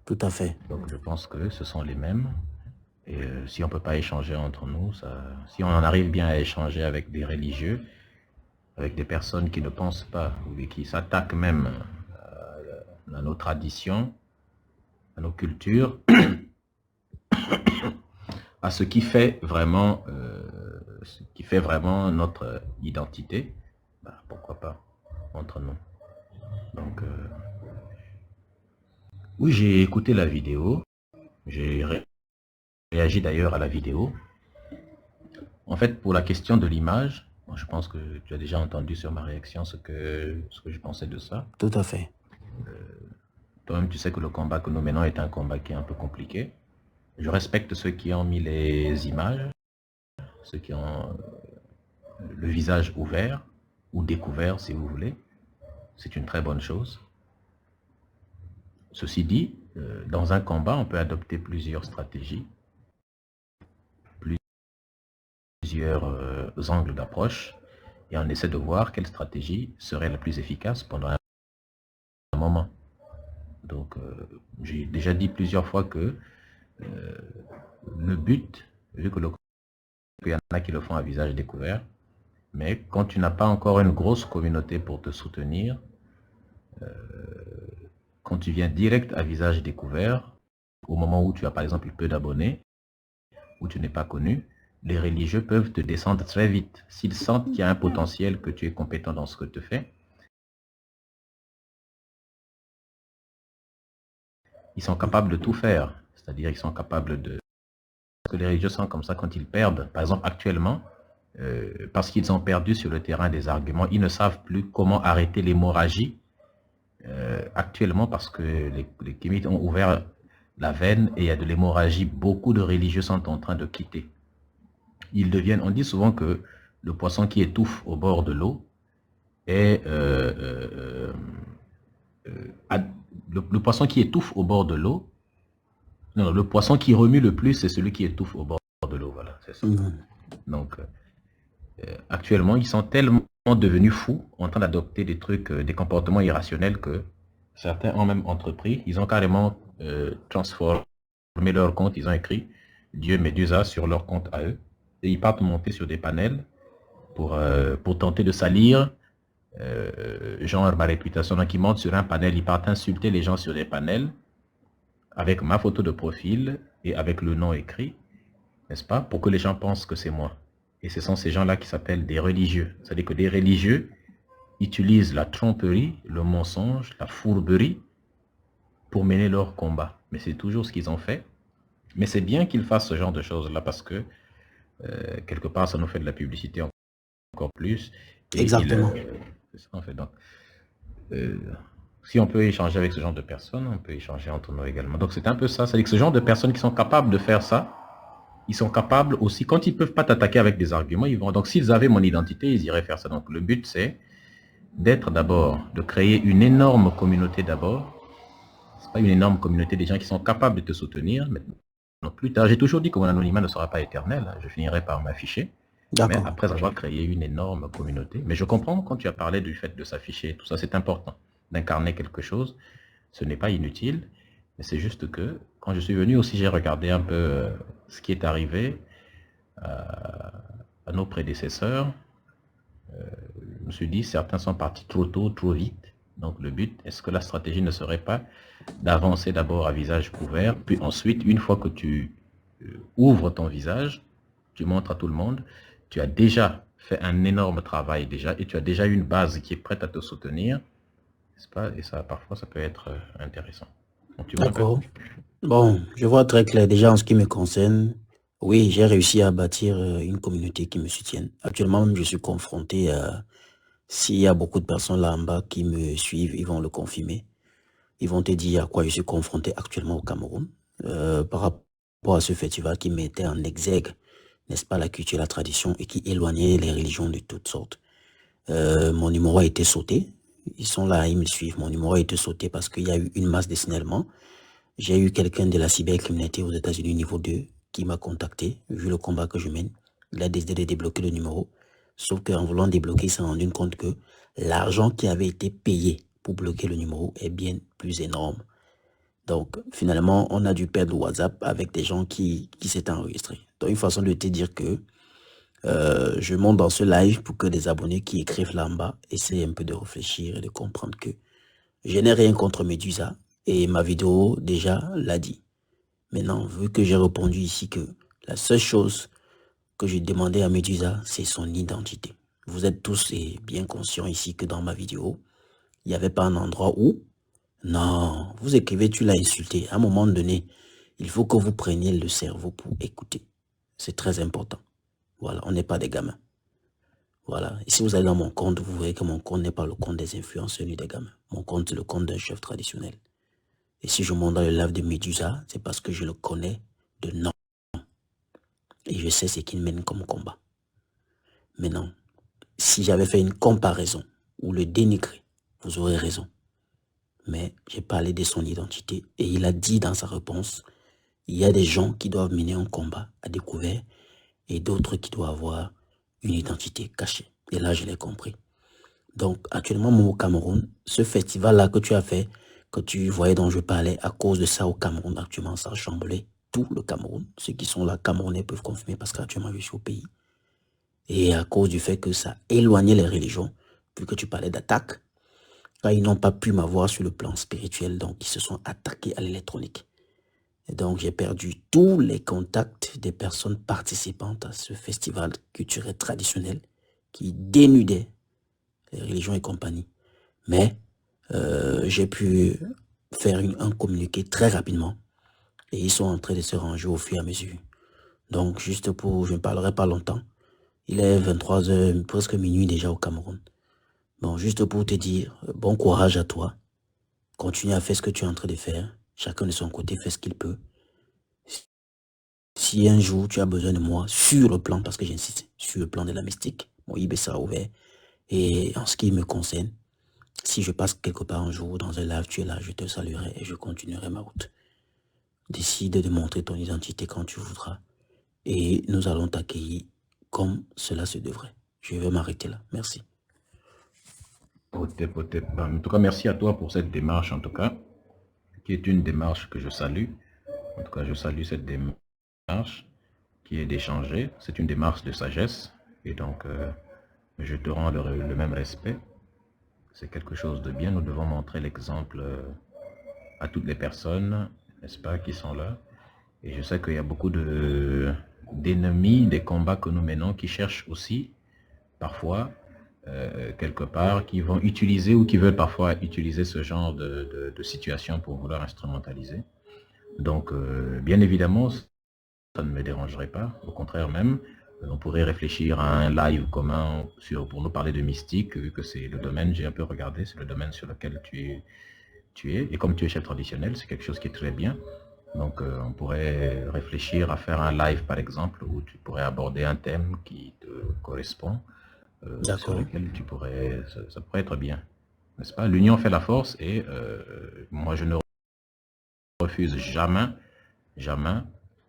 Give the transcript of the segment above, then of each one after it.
Tout à fait. Donc je pense que ce sont les mêmes. Et si on ne peut pas échanger entre nous, si on en arrive bien à échanger avec des religieux, avec des personnes qui ne pensent pas, ou qui s'attaquent même à nos traditions, à nos cultures, à ce qui fait vraiment notre identité, bah, pourquoi pas entre nous. Donc, oui, j'ai écouté la vidéo, j'ai réagi d'ailleurs à la vidéo. En fait, pour la question de l'image, je pense que tu as déjà entendu sur ma réaction ce que je pensais de ça. Tout à fait. Toi-même, tu sais que le combat que nous menons est un combat qui est un peu compliqué. Je respecte ceux qui ont mis les images, ceux qui ont le visage ouvert ou découvert, si vous voulez. C'est une très bonne chose. Ceci dit, dans un combat, on peut adopter plusieurs stratégies, plusieurs angles d'approche, et on essaie de voir quelle stratégie serait la plus efficace pendant un moment. Donc, j'ai déjà dit plusieurs fois que le but, vu que qu'il y en a qui le font à visage découvert, mais quand tu n'as pas encore une grosse communauté pour te soutenir, quand tu viens direct à visage découvert, au moment où tu as par exemple peu d'abonnés, où tu n'es pas connu, les religieux peuvent te descendre très vite. S'ils sentent qu'il y a un potentiel, que tu es compétent dans ce que tu fais, ils sont capables de tout faire. C'est-à-dire ils sont capables de... Parce que les religieux sont comme ça quand ils perdent. Par exemple, actuellement, parce qu'ils ont perdu sur le terrain des arguments, ils ne savent plus comment arrêter l'hémorragie. Actuellement, parce que les kémites ont ouvert la veine et il y a de l'hémorragie, beaucoup de religieux sont en train de quitter. Ils deviennent, on dit souvent que le poisson qui étouffe au bord de l'eau est le poisson qui étouffe au bord de l'eau. Non, le poisson qui remue le plus, c'est celui qui étouffe au bord de l'eau. Voilà, c'est ça. Donc, actuellement, ils sont tellement devenus fous, en train d'adopter des trucs, des comportements irrationnels que certains ont même entrepris. Ils ont carrément transformé leur compte. Ils ont écrit Dieu Médusa sur leur compte à eux. Et ils partent monter sur des panels pour tenter de salir genre ma réputation. Donc ils montent sur un panel, ils partent insulter les gens sur des panels avec ma photo de profil et avec le nom écrit, n'est-ce pas, pour que les gens pensent que c'est moi. Et ce sont ces gens-là qui s'appellent des religieux. C'est-à-dire que des religieux utilisent la tromperie, le mensonge, la fourberie pour mener leur combat. Mais c'est toujours ce qu'ils ont fait. Mais c'est bien qu'ils fassent ce genre de choses-là parce que quelque part, ça nous fait de la publicité encore plus. Et Exactement. c'est ça en fait. Donc, si on peut échanger avec ce genre de personnes, on peut échanger entre nous également. Donc c'est un peu ça. C'est-à-dire que ce genre de personnes qui sont capables de faire ça, ils sont capables aussi, quand ils ne peuvent pas t'attaquer avec des arguments, ils vont. Donc s'ils avaient mon identité, ils iraient faire ça. Donc le but, c'est d'être d'abord, de créer une énorme communauté d'abord. C'est pas une énorme communauté des gens qui sont capables de te soutenir. Mais donc plus tard, j'ai toujours dit que mon anonymat ne sera pas éternel. Je finirai par m'afficher. Mais D'accord. après avoir créé une énorme communauté. Mais je comprends quand tu as parlé du fait de s'afficher, tout ça, c'est important. D'incarner quelque chose, ce n'est pas inutile. Mais c'est juste que quand je suis venu aussi, j'ai regardé un peu ce qui est arrivé à nos prédécesseurs. Je me suis dit, certains sont partis trop tôt, trop vite. Donc le but, est-ce que la stratégie ne serait pas d'avancer d'abord à visage ouvert, puis ensuite, une fois que tu ouvres ton visage, tu montres à tout le monde, tu as déjà fait un énorme travail déjà, et tu as déjà une base qui est prête à te soutenir, n'est-ce pas? Et ça, parfois, ça peut être intéressant. Donc, tu vois un peu? D'accord. Bon, je vois très clair. Déjà, en ce qui me concerne, oui, j'ai réussi à bâtir une communauté qui me soutienne. Actuellement, même, je suis confronté à... S'il y a beaucoup de personnes là en bas qui me suivent, ils vont le confirmer. Ils vont te dire à quoi je suis confronté actuellement au Cameroun. Par rapport à ce festival qui mettait en exergue, n'est-ce pas, la culture, la tradition et qui éloignait les religions de toutes sortes. Mon numéro a été sauté. Ils sont là, ils me suivent. Mon numéro a été sauté parce qu'il y a eu une masse de signalements. J'ai eu quelqu'un de la cybercriminalité aux États-Unis niveau 2 qui m'a contacté, vu le combat que je mène. Il a décidé de débloquer le numéro. Sauf qu'en voulant débloquer, il s'est rendu compte que l'argent qui avait été payé pour bloquer le numéro est bien plus énorme. Donc, finalement, on a dû perdre WhatsApp avec des gens qui s'étaient enregistrés. Donc, une façon de te dire que je monte dans ce live pour que des abonnés qui écrivent là en bas essayent un peu de réfléchir et de comprendre que je n'ai rien contre Medusa et ma vidéo déjà l'a dit. Maintenant, vu que j'ai répondu ici que la seule chose que je demandais à Medusa, c'est son identité. Vous êtes tous bien conscients ici que dans ma vidéo, il n'y avait pas un endroit où... Non, vous écrivez, tu l'as insulté. À un moment donné, il faut que vous preniez le cerveau pour écouter. C'est très important. Voilà, on n'est pas des gamins. Voilà, et si vous allez dans mon compte, vous verrez que mon compte n'est pas le compte des influenceurs ni des gamins. Mon compte, c'est le compte d'un chef traditionnel. Et si je monte dans le live de Medusa, c'est parce que je le connais de nom. Et je sais ce qu'il mène comme combat. Maintenant, si j'avais fait une comparaison ou le dénigrer, vous aurez raison. Mais j'ai parlé de son identité et il a dit dans sa réponse, il y a des gens qui doivent mener un combat à découvert et d'autres qui doivent avoir une identité cachée. Et là, je l'ai compris. Donc, actuellement, au Cameroun, ce festival-là que tu as fait, que tu voyais dont je parlais, à cause de ça au Cameroun, actuellement, ça a chamboulé tout le Cameroun. Ceux qui sont là, Camerounais, peuvent confirmer parce qu'actuellement, je suis au pays. Et à cause du fait que ça éloignait les religions, vu que tu parlais d'attaque, quand ils n'ont pas pu m'avoir sur le plan spirituel, donc ils se sont attaqués à l'électronique. Et donc, j'ai perdu tous les contacts des personnes participantes à ce festival culturel traditionnel qui dénudait les religions et compagnie. Mais j'ai pu faire un communiqué très rapidement et ils sont en train de se ranger au fur et à mesure. Donc, juste pour, je ne parlerai pas longtemps, il est 23 heures, presque minuit déjà au Cameroun. Bon, juste pour te dire, bon courage à toi. Continue à faire ce que tu es en train de faire. Chacun de son côté fait ce qu'il peut. Si un jour tu as besoin de moi sur le plan, parce que j'insiste, sur le plan de la mystique, mon IB sera ouvert. Et en ce qui me concerne, si je passe quelque part un jour dans un live, tu es là, je te saluerai et je continuerai ma route. Décide de montrer ton identité quand tu voudras. Et nous allons t'accueillir comme cela se devrait. Je vais m'arrêter là. Merci. Peut-être. En tout cas, merci à toi pour cette démarche, en tout cas, qui est une démarche que je salue. En tout cas, je salue cette démarche qui est d'échanger. C'est une démarche de sagesse. Et donc, je te rends le même respect. C'est quelque chose de bien. Nous devons montrer l'exemple à toutes les personnes, n'est-ce pas, qui sont là. Et je sais qu'il y a beaucoup d'ennemis des combats que nous menons qui cherchent aussi, parfois, quelque part, qui vont utiliser ou qui veulent parfois utiliser ce genre de situation pour vouloir instrumentaliser. Donc, bien évidemment, ça ne me dérangerait pas. Au contraire même, on pourrait réfléchir à un live commun pour nous parler de mystique, vu que c'est le domaine, j'ai un peu regardé, c'est le domaine sur lequel tu es. Et comme tu es chef traditionnel, c'est quelque chose qui est très bien. Donc, on pourrait réfléchir à faire un live, par exemple, où tu pourrais aborder un thème qui te correspond, sur lequel tu pourrais, ça pourrait être bien, n'est-ce pas? L'union fait la force et moi, je ne refuse jamais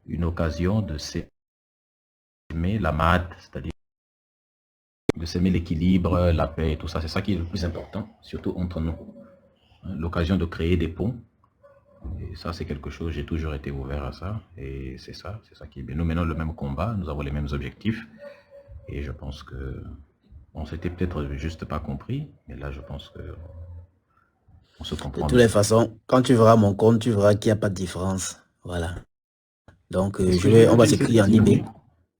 une occasion de s'aimer la mat, c'est-à-dire de s'aimer l'équilibre, la paix et tout ça. C'est ça qui est le plus important, surtout entre nous. L'occasion de créer des ponts. Et ça, c'est quelque chose, j'ai toujours été ouvert à ça. Et c'est ça qui est bien. Nous menons le même combat, nous avons les mêmes objectifs. Et je pense que on s'était peut-être juste pas compris. Mais là, je pense que on se comprend. De toutes les façons, quand tu verras mon compte, tu verras qu'il n'y a pas de différence. Voilà. Donc, on va s'écrire en IB.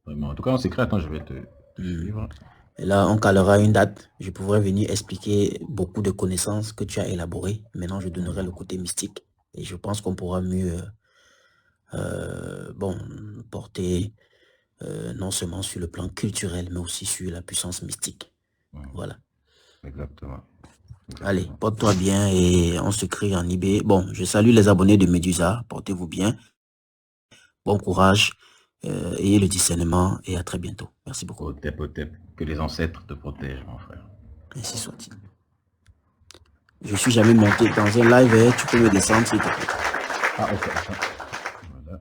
Vraiment. En tout cas, on s'écrit. Attends, je vais te suivre. Et là, on calera une date. Je pourrais venir expliquer beaucoup de connaissances que tu as élaborées. Maintenant, je donnerai le côté mystique. Et je pense qu'on pourra mieux porter non seulement sur le plan culturel, mais aussi sur la puissance mystique. Voilà. Exactement. Allez, porte-toi bien et on se crie en IB. Bon, je salue les abonnés de Medusa. Portez-vous bien. Bon courage. Ayez le discernement et à très bientôt. Merci beaucoup. Que les ancêtres te protègent, mon frère. Ainsi soit-il. Je suis jamais monté dans un live, tu peux me descendre s'il te plaît. Ah, ok. Voilà.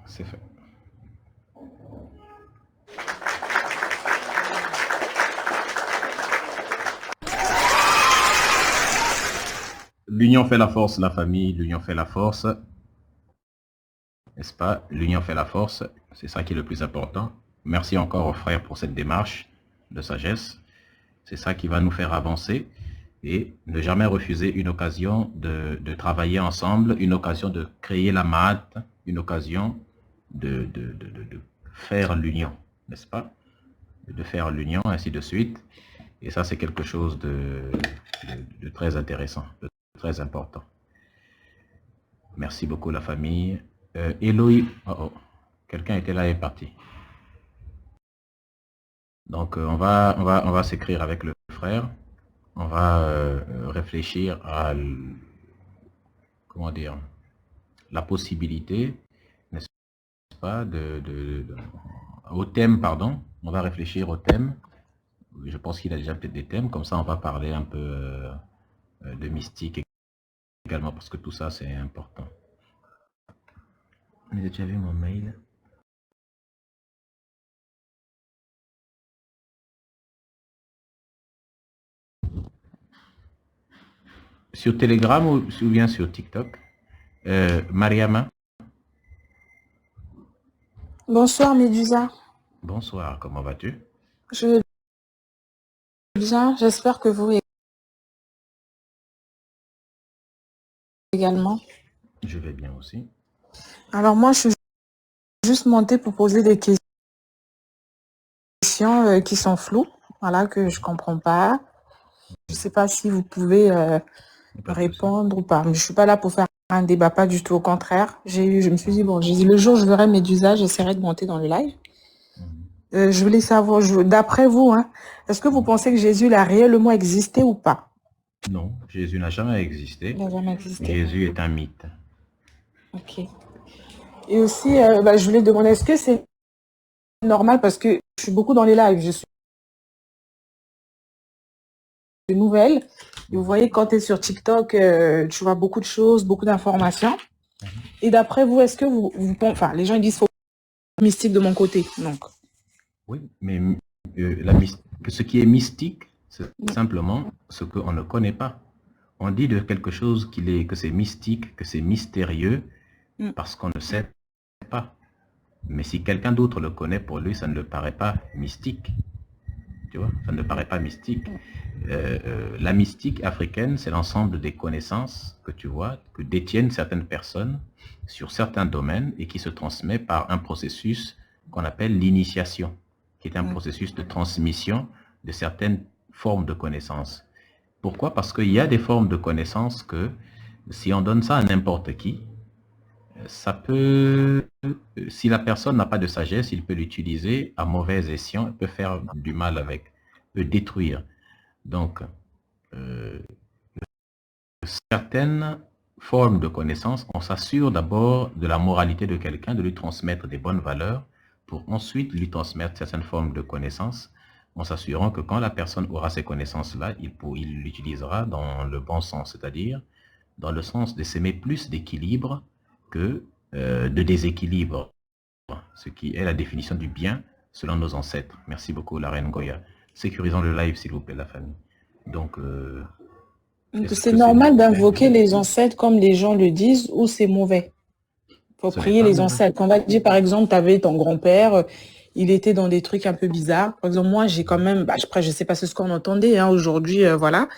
C'est fait. l'union fait la force, la famille, l'union fait la force. N'est-ce pas? L'union fait la force, c'est ça qui est le plus important. Merci encore aux frères pour cette démarche de sagesse. C'est ça qui va nous faire avancer et ne jamais refuser une occasion de travailler ensemble, une occasion de créer la MAD, une occasion de faire l'union, n'est-ce pas? De faire l'union, ainsi de suite. Et ça, c'est quelque chose de très intéressant, de très important. Merci beaucoup, la famille. Eloï, quelqu'un était là et est parti. Donc, on va s'écrire avec le frère. On va réfléchir à, comment dire, la possibilité, n'est-ce pas, au thème, pardon. On va réfléchir au thème. Je pense qu'il a déjà peut-être des thèmes. Comme ça, on va parler un peu de mystique également, parce que tout ça, c'est important. Vous avez déjà vu mon mail? Sur Telegram ou bien sur TikTok? Mariama? Bonsoir Médusa. Bonsoir, comment vas-tu? Je vais bien, j'espère que vous également. Je vais bien aussi. Alors moi, je suis juste montée pour poser des questions qui sont floues, voilà, que je comprends pas. Je ne sais pas si vous pouvez répondre ou pas. Mais je suis pas là pour faire un débat, pas du tout, au contraire. Je me suis dit, bon, le jour où je verrai Médusa, j'essaierai de monter dans le live. Je voulais savoir, d'après vous, hein, est-ce que vous pensez que Jésus a réellement existé ou pas? Non, Jésus n'a jamais existé. Il n'a jamais existé. Jésus est un mythe. Ok. Et aussi, je voulais demander, est-ce que c'est normal, parce que je suis beaucoup dans les lives, je suis de nouvelles, et vous voyez, quand tu es sur TikTok, tu vois beaucoup de choses, beaucoup d'informations. Et d'après vous, est-ce que vous enfin, les gens ils disent faut mystique de mon côté, donc. Oui, mais ce qui est mystique, c'est simplement ce qu'on ne connaît pas. On dit de quelque chose que c'est mystique, que c'est mystérieux, parce qu'on ne sait pas. Mais si quelqu'un d'autre le connaît, pour lui, ça ne le paraît pas mystique. Tu vois, ça ne paraît pas mystique. La mystique africaine, c'est l'ensemble des connaissances que tu vois, que détiennent certaines personnes sur certains domaines et qui se transmet par un processus qu'on appelle l'initiation, qui est un processus de transmission de certaines formes de connaissances. Pourquoi? Parce qu'il y a des formes de connaissances que, si on donne ça à n'importe qui, ça peut, si la personne n'a pas de sagesse, il peut l'utiliser à mauvais escient, il peut faire du mal avec, peut détruire. Donc, certaines formes de connaissances, on s'assure d'abord de la moralité de quelqu'un, de lui transmettre des bonnes valeurs, pour ensuite lui transmettre certaines formes de connaissances, en s'assurant que quand la personne aura ces connaissances-là, il l'utilisera dans le bon sens, c'est-à-dire dans le sens de s'aimer plus d'équilibre que de déséquilibre, ce qui est la définition du bien selon nos ancêtres. Merci beaucoup, la reine Goya. Sécurisons le live, s'il vous plaît, la famille. Donc, c'est normal d'invoquer les ancêtres comme les gens le disent, ou c'est mauvais? Il faut prier les ancêtres. Quand on va dire, par exemple, tu avais ton grand-père, il était dans des trucs un peu bizarres. Par exemple, moi, j'ai quand même, après, je ne sais pas ce qu'on entendait, hein, aujourd'hui, voilà.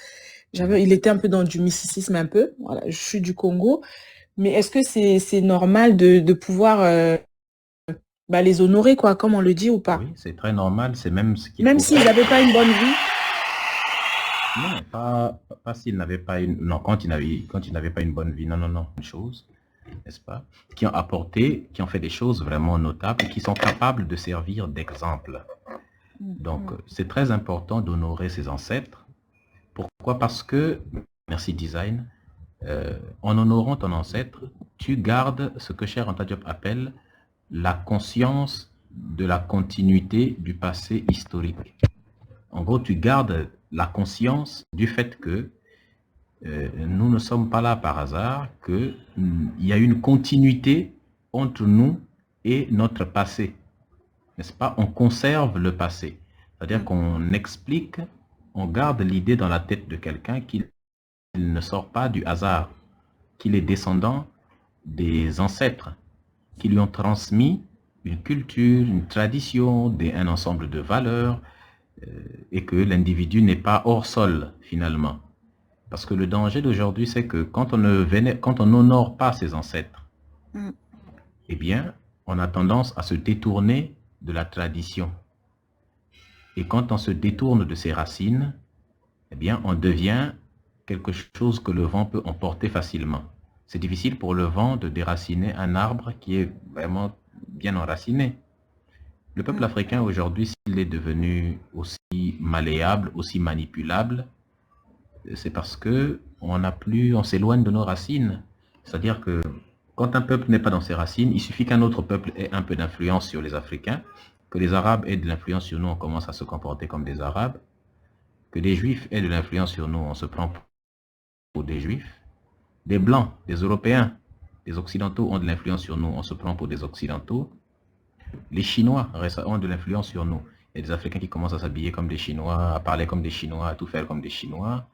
Il était un peu dans du mysticisme un peu. Voilà, je suis du Congo. Mais est-ce que c'est normal de pouvoir les honorer, quoi, comme on le dit, ou pas? Oui, c'est très normal. C'est même ce qu'il faut... Même s'ils n'avaient pas une bonne vie? Non, pas s'ils n'avaient pas une... Non, quand ils n'avaient pas une bonne vie. Non, non, non. Une chose, n'est-ce pas? Qui ont apporté, qui ont fait des choses vraiment notables et qui sont capables de servir d'exemple. Donc, c'est très important d'honorer ses ancêtres. Pourquoi? Parce que, merci Design, en honorant ton ancêtre, tu gardes ce que Cheikh Anta Diop appelle la conscience de la continuité du passé historique. En gros, tu gardes la conscience du fait que nous ne sommes pas là par hasard, qu'il y a une continuité entre nous et notre passé. N'est-ce pas? On conserve le passé. C'est-à-dire qu'on explique, on garde l'idée dans la tête de quelqu'un qu'il ne sort pas du hasard, qu'il est descendant des ancêtres qui lui ont transmis une culture, une tradition, un ensemble de valeurs, et que l'individu n'est pas hors sol, finalement. Parce que le danger d'aujourd'hui, c'est que quand on n'honore pas ses ancêtres, eh bien, on a tendance à se détourner de la tradition. Et quand on se détourne de ses racines, eh bien, on devient quelque chose que le vent peut emporter facilement. C'est difficile pour le vent de déraciner un arbre qui est vraiment bien enraciné. Le peuple africain aujourd'hui, s'il est devenu aussi malléable, aussi manipulable, c'est parce que on s'éloigne de nos racines. C'est-à-dire que quand un peuple n'est pas dans ses racines, il suffit qu'un autre peuple ait un peu d'influence sur les Africains, que les Arabes aient de l'influence sur nous, on commence à se comporter comme des Arabes, que des Juifs aient de l'influence sur nous, on se prend pour des Juifs, des Blancs, des Européens, des Occidentaux ont de l'influence sur nous, on se prend pour des Occidentaux, les Chinois ont de l'influence sur nous. Il y a des Africains qui commencent à s'habiller comme des Chinois, à parler comme des Chinois, à tout faire comme des Chinois.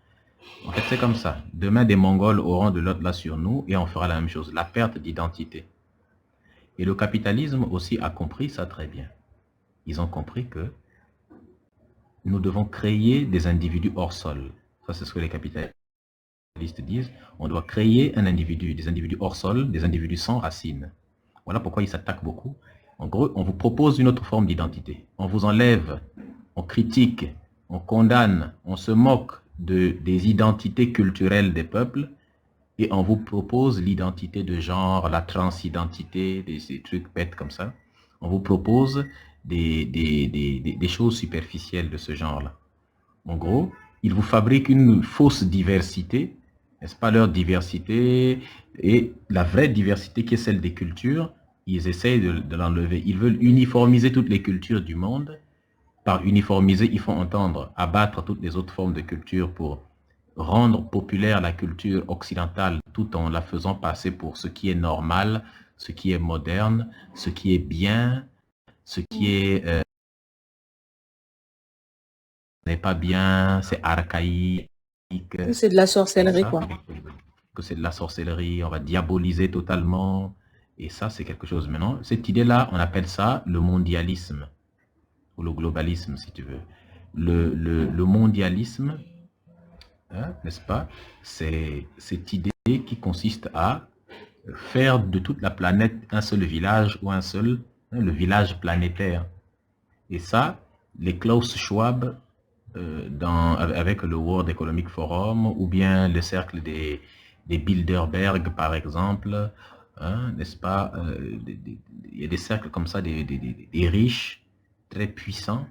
En fait, c'est comme ça. Demain, des Mongols auront de l'autre là sur nous et on fera la même chose, la perte d'identité. Et le capitalisme aussi a compris ça très bien. Ils ont compris que nous devons créer des individus hors sol. Ça, c'est ce que les capitalistes disent. On doit créer un individu, des individus hors sol, des individus sans racines. Voilà pourquoi ils s'attaquent beaucoup. En gros, on vous propose une autre forme d'identité. On vous enlève, on critique, on condamne, on se moque des identités culturelles des peuples et on vous propose l'identité de genre, la transidentité, ces trucs bêtes comme ça. On vous propose des choses superficielles de ce genre-là. En gros, ils vous fabriquent une fausse diversité, n'est-ce pas, leur diversité et la vraie diversité qui est celle des cultures, ils essayent de l'enlever. Ils veulent uniformiser toutes les cultures du monde. Par uniformiser, il faut entendre abattre toutes les autres formes de culture pour rendre populaire la culture occidentale tout en la faisant passer pour ce qui est normal, ce qui est moderne, ce qui est bien, ce qui n'est pas bien, c'est archaïque. C'est de la sorcellerie, quoi. Que c'est de la sorcellerie, on va diaboliser totalement. Et ça, c'est quelque chose. Maintenant, cette idée-là, on appelle ça le mondialisme, ou le globalisme, si tu veux. Le mondialisme, hein, n'est-ce pas, c'est cette idée qui consiste à faire de toute la planète un seul village ou un seul, hein, le village planétaire. Et ça, les Klaus Schwab, avec le World Economic Forum, ou bien le cercle des Bilderberg, par exemple, hein, n'est-ce pas, il y a des cercles comme ça, des riches, très puissants,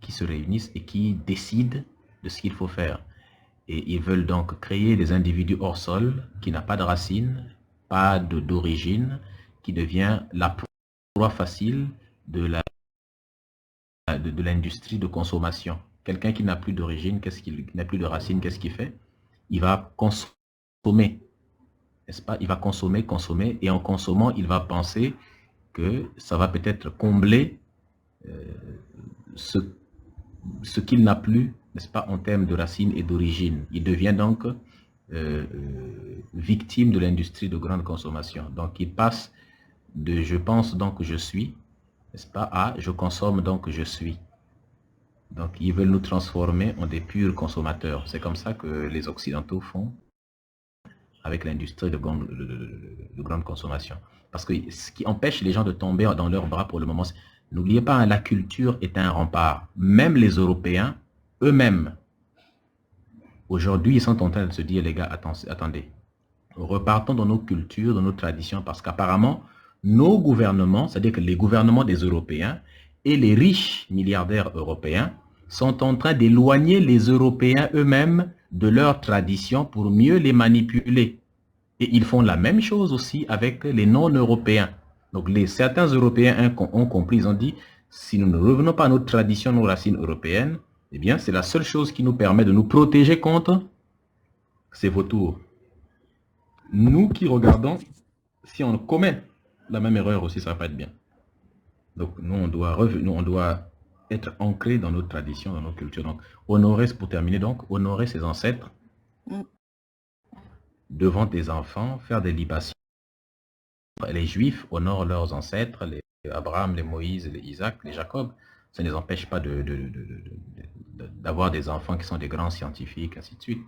qui se réunissent et qui décident de ce qu'il faut faire. Et ils veulent donc créer des individus hors sol, qui n'a pas de racines, pas d'origine, qui devient la proie facile de l'industrie de consommation. Quelqu'un qui n'a plus d'origine, qui n'a plus de racines, qu'est-ce qu'il fait? Il va consommer, n'est-ce pas? Il va consommer, et en consommant, il va penser que ça va peut-être combler ce qu'il n'a plus, n'est-ce pas, en termes de racines et d'origine. Il devient donc victime de l'industrie de grande consommation. Donc, il passe de « je pense donc je suis », n'est-ce pas, à « je consomme donc je suis ». Donc, ils veulent nous transformer en des purs consommateurs. C'est comme ça que les Occidentaux font avec l'industrie de grande consommation. Parce que ce qui empêche les gens de tomber dans leurs bras pour le moment, n'oubliez pas, hein, la culture est un rempart. Même les Européens, eux-mêmes, aujourd'hui, ils sont en train de se dire, les gars, attendez, repartons dans nos cultures, dans nos traditions, parce qu'apparemment, nos gouvernements, c'est-à-dire que les gouvernements des Européens et les riches milliardaires européens sont en train d'éloigner les Européens eux-mêmes de leurs traditions pour mieux les manipuler. Et ils font la même chose aussi avec les non-européens. Donc certains Européens ont compris, ils ont dit, si nous ne revenons pas à notre tradition, nos racines européennes, eh bien c'est la seule chose qui nous permet de nous protéger contre ces vautours. Nous qui regardons, si on commet la même erreur aussi, ça ne va pas être bien. Donc nous, on doit être ancrés dans nos traditions, dans nos cultures. Donc honorer, pour terminer, donc honorer ses ancêtres, devant tes enfants, faire des libations. Les Juifs honorent leurs ancêtres, les Abraham, les Moïse, les Isaac, les Jacob. Ça ne les empêche pas d'avoir des enfants qui sont des grands scientifiques, ainsi de suite.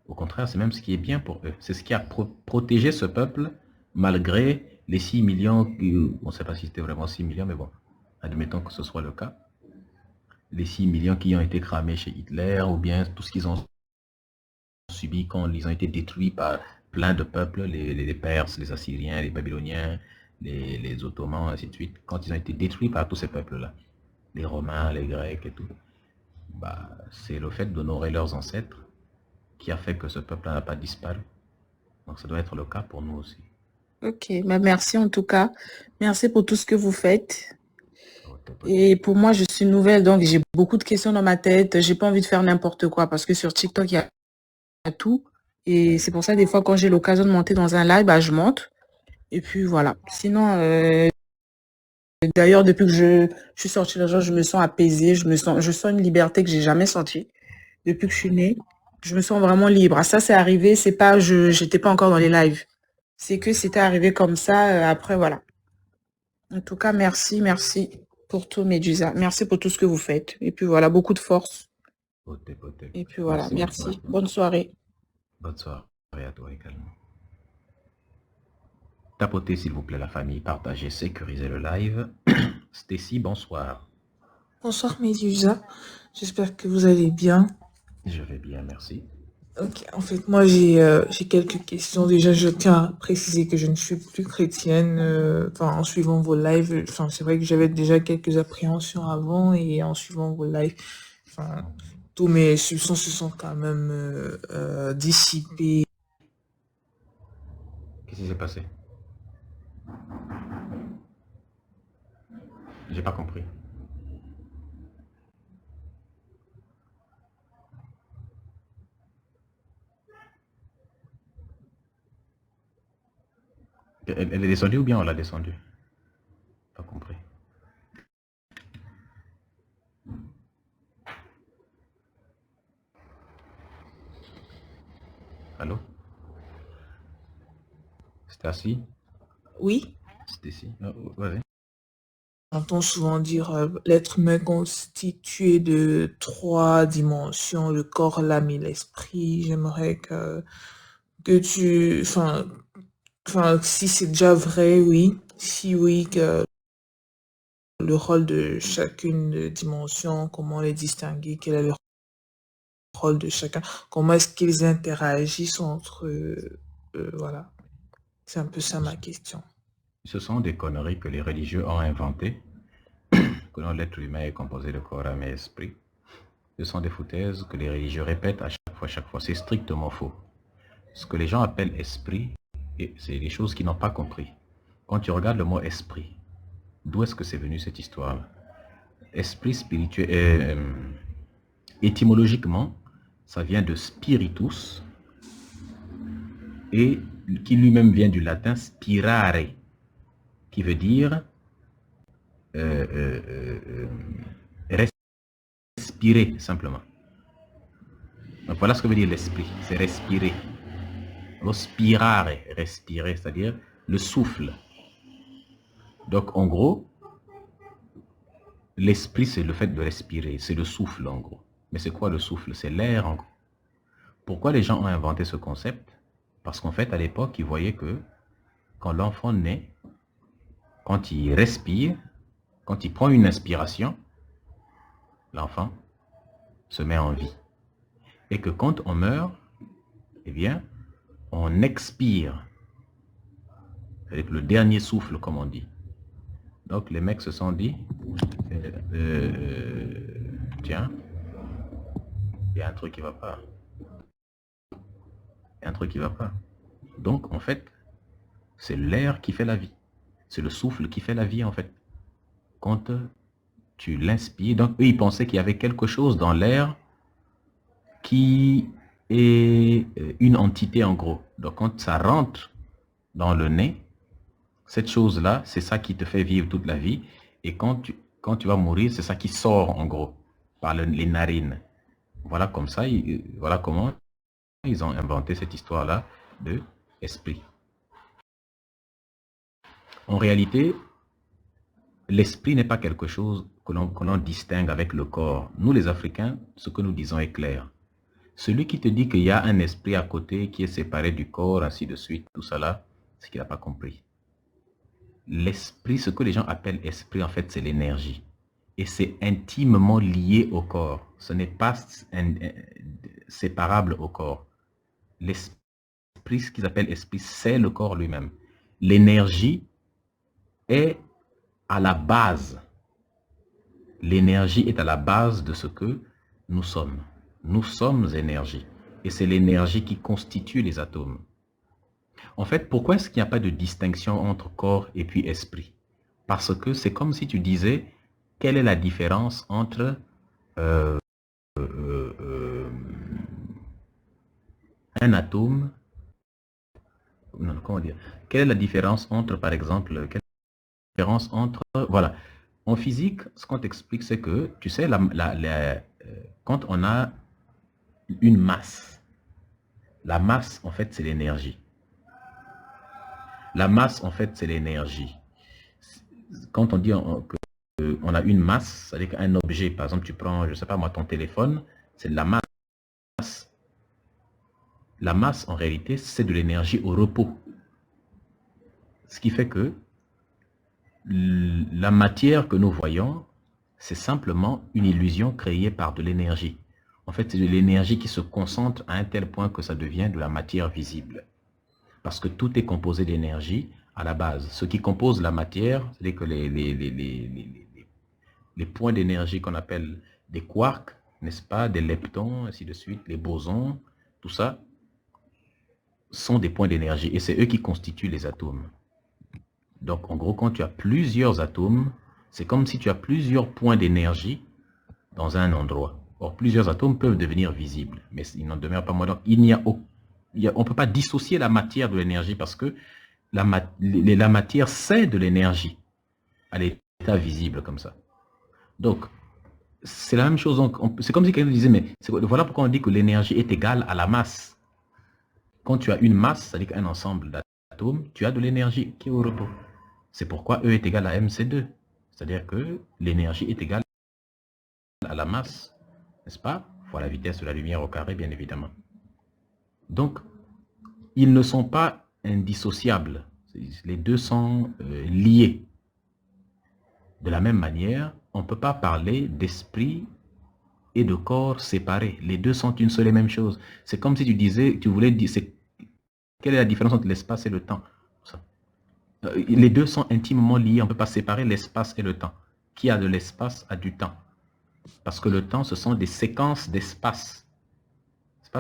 Au contraire, c'est même ce qui est bien pour eux. C'est ce qui a protégé ce peuple malgré les 6 millions, on ne sait pas si c'était vraiment 6 millions, mais bon, admettons que ce soit le cas. Les 6 millions qui ont été cramés chez Hitler, ou bien tout ce qu'ils ont subi quand ils ont été détruits par plein de peuples, les Perses, les Assyriens, les Babyloniens, les Ottomans, ainsi de suite, quand ils ont été détruits par tous ces peuples-là, les Romains, les Grecs et tout, bah, c'est le fait d'honorer leurs ancêtres qui a fait que ce peuple n'a pas disparu. Donc ça doit être le cas pour nous aussi. Ok, bah merci en tout cas. Merci pour tout ce que vous faites. Et pour moi, je suis nouvelle, donc j'ai beaucoup de questions dans ma tête. J'ai pas envie de faire n'importe quoi parce que sur TikTok, il y a tout. Et c'est pour ça, des fois, quand j'ai l'occasion de monter dans un live, bah, je monte. Et puis voilà. Sinon, d'ailleurs, depuis que je suis sortie de l'argent, je me sens apaisée. Je sens une liberté que j'ai jamais sentie. Depuis que je suis née, je me sens vraiment libre. Ah, ça, c'est arrivé. C'est pas, j'étais pas encore dans les lives. C'est que c'était arrivé comme ça. Après, voilà. En tout cas, merci pour tout, Médusa. Merci pour tout ce que vous faites. Et puis voilà, beaucoup de force. Et puis voilà, merci. Bonne soirée. Bonne soirée à toi également. Tapotez s'il vous plaît la famille, partagez, sécurisez le live. Stacy, bonsoir. Bonsoir Médusa, j'espère que vous allez bien. Je vais bien, merci. Ok, en fait, moi j'ai quelques questions. Déjà, je tiens à préciser que je ne suis plus chrétienne. En suivant vos lives, c'est vrai que j'avais déjà quelques appréhensions avant et en suivant vos lives, tous mes soupçons se sont quand même dissipés. Qu'est-ce qui s'est passé? J'ai pas compris. Elle est descendue ou bien on l'a descendue? Pas compris. Allô? Stacy? Oui? Stacy? Vas-y. On entend souvent dire l'être humain constitué de 3 dimensions, le corps, l'âme et l'esprit. J'aimerais que tu, si c'est déjà vrai, oui. Si oui, que le rôle de chacune dimension, comment les distinguer, quel est le rôle de chacun, comment est-ce qu'ils interagissent entre eux, voilà. C'est un peu ça ma question. Ce sont des conneries que les religieux ont inventées, que l'être humain est composé de corps, âme et esprit. Ce sont des foutaises que les religieux répètent à chaque fois. C'est strictement faux. Ce que les gens appellent esprit, c'est des choses qu'ils n'ont pas compris. Quand tu regardes le mot esprit, d'où est-ce que c'est venu cette histoire-là? Esprit spirituel, étymologiquement, ça vient de spiritus, et qui lui-même vient du latin spirare, qui veut dire respirer simplement. Donc voilà ce que veut dire l'esprit, c'est respirer. Lo spirare, respirer, c'est-à-dire le souffle. Donc en gros, l'esprit c'est le fait de respirer, c'est le souffle en gros. Mais c'est quoi le souffle? C'est l'air en gros. Pourquoi les gens ont inventé ce concept? Parce qu'en fait à l'époque ils voyaient que quand l'enfant naît, quand il respire, quand il prend une inspiration, l'enfant se met en vie. Et que quand on meurt, eh bien, on expire. C'est le dernier souffle, comme on dit. Donc les mecs se sont dit, tiens, il y a un truc qui va pas. Il y a un truc qui va pas. Donc en fait, c'est l'air qui fait la vie. C'est le souffle qui fait la vie en fait. Quand tu l'inspires, donc eux ils pensaient qu'il y avait quelque chose dans l'air qui est une entité en gros. Donc quand ça rentre dans le nez, cette chose-là, c'est ça qui te fait vivre toute la vie. Et quand tu vas mourir, c'est ça qui sort en gros, par les narines. Voilà comme ça, voilà comment ils ont inventé cette histoire-là de esprit. En réalité, l'esprit n'est pas quelque chose que l'on distingue avec le corps. Nous, les Africains, ce que nous disons est clair. Celui qui te dit qu'il y a un esprit à côté qui est séparé du corps, ainsi de suite, tout ça là, c'est qu'il n'a pas compris. L'esprit, ce que les gens appellent esprit, en fait, c'est l'énergie. Et c'est intimement lié au corps. Ce n'est pas séparable au corps. L'esprit, ce qu'ils appellent esprit, c'est le corps lui-même. L'énergie est à la base. L'énergie est à la base de ce que nous sommes. Nous sommes énergie. Et c'est l'énergie qui constitue les atomes. En fait, pourquoi est-ce qu'il n'y a pas de distinction entre corps et puis esprit? Parce que c'est comme si tu disais, quelle est la différence entre un atome, non, comment dire, quelle est la différence entre, par exemple, quelle est la différence entre, voilà, en physique, ce qu'on t'explique, c'est que, tu sais, quand on a une masse, la masse, en fait, c'est l'énergie. La masse, en fait, c'est l'énergie. Quand on dit qu'on a une masse, c'est-à-dire qu'un objet, par exemple, tu prends, je ne sais pas moi, ton téléphone, c'est de la masse. La masse, en réalité, c'est de l'énergie au repos. Ce qui fait que la matière que nous voyons, c'est simplement une illusion créée par de l'énergie. En fait, c'est de l'énergie qui se concentre à un tel point que ça devient de la matière visible. Parce que tout est composé d'énergie à la base. Ce qui compose la matière, c'est que les points d'énergie qu'on appelle des quarks, n'est-ce pas, des leptons, ainsi de suite, les bosons, tout ça, sont des points d'énergie. Et c'est eux qui constituent les atomes. Donc, en gros, quand tu as plusieurs atomes, c'est comme si tu as plusieurs points d'énergie dans un endroit. Or, plusieurs atomes peuvent devenir visibles, mais il n'en demeure pas moins. Donc, on ne peut pas dissocier la matière de l'énergie parce que la matière, c'est de l'énergie à l'état visible comme ça. Donc, c'est la même chose. C'est comme si quelqu'un disait, mais voilà pourquoi on dit que l'énergie est égale à la masse. Quand tu as une masse, c'est-à-dire qu'un ensemble d'atomes, tu as de l'énergie qui est au repos. C'est pourquoi E est égal à mc2. C'est-à-dire que l'énergie est égale à la masse, n'est-ce pas, fois la vitesse de la lumière au carré, bien évidemment. Donc, ils ne sont pas indissociables. Les deux sont liés. De la même manière, on ne peut pas parler d'esprit et de corps séparés. Les deux sont une seule et même chose. C'est comme si tu disais, tu voulais dire, quelle est la différence entre l'espace et le temps? Les deux sont intimement liés. On ne peut pas séparer l'espace et le temps. Qui a de l'espace a du temps. Parce que le temps, ce sont des séquences d'espace.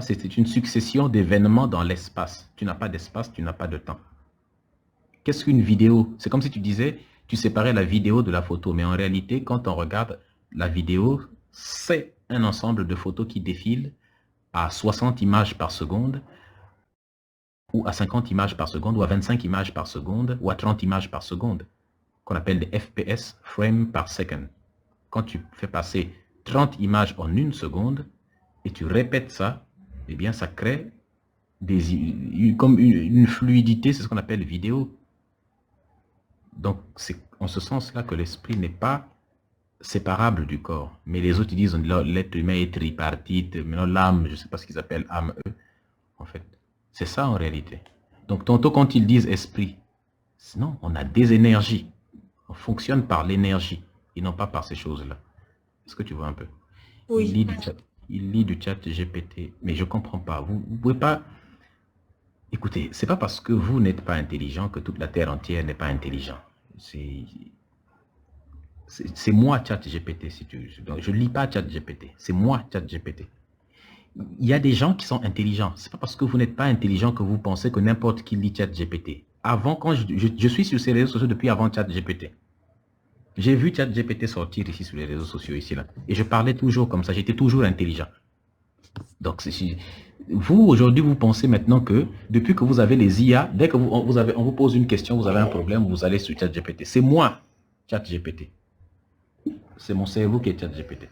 C'est une succession d'événements dans l'espace. Tu n'as pas d'espace, tu n'as pas de temps. Qu'est-ce qu'une vidéo? C'est comme si tu disais, tu séparais la vidéo de la photo. Mais en réalité, quand on regarde la vidéo, c'est un ensemble de photos qui défilent à 60 images par seconde, ou à 50 images par seconde, ou à 25 images par seconde, ou à 30 images par seconde, qu'on appelle des FPS, frame par second. Quand tu fais passer 30 images en une seconde, et tu répètes ça, eh bien ça crée comme une fluidité, c'est ce qu'on appelle vidéo. Donc c'est en ce sens-là que l'esprit n'est pas séparable du corps. Mais les autres disent l'être humain est tripartite, maintenant l'âme, je ne sais pas ce qu'ils appellent âme, eux. En fait, c'est ça en réalité. Donc tantôt quand ils disent esprit, non, on a des énergies. On fonctionne par l'énergie et non pas par ces choses-là. Est-ce que tu vois un peu? Oui. Il lit du chat GPT, mais je ne comprends pas. Vous ne pouvez pas... Écoutez, ce n'est pas parce que vous n'êtes pas intelligent que toute la Terre entière n'est pas intelligente. C'est moi ChatGPT, si tu veux. Donc, je ne lis pas ChatGPT, c'est moi ChatGPT. Il y a des gens qui sont intelligents. Ce n'est pas parce que vous n'êtes pas intelligent que vous pensez que n'importe qui lit ChatGPT. Avant, quand je suis sur ces réseaux sociaux depuis avant ChatGPT. J'ai vu ChatGPT sortir ici sur les réseaux sociaux, ici, là. Et je parlais toujours comme ça, j'étais toujours intelligent. Donc, vous, aujourd'hui, vous pensez maintenant que, depuis que vous avez les IA, dès que on vous pose une question, vous avez un problème, vous allez sur ChatGPT. C'est moi, ChatGPT. C'est mon cerveau qui est ChatGPT.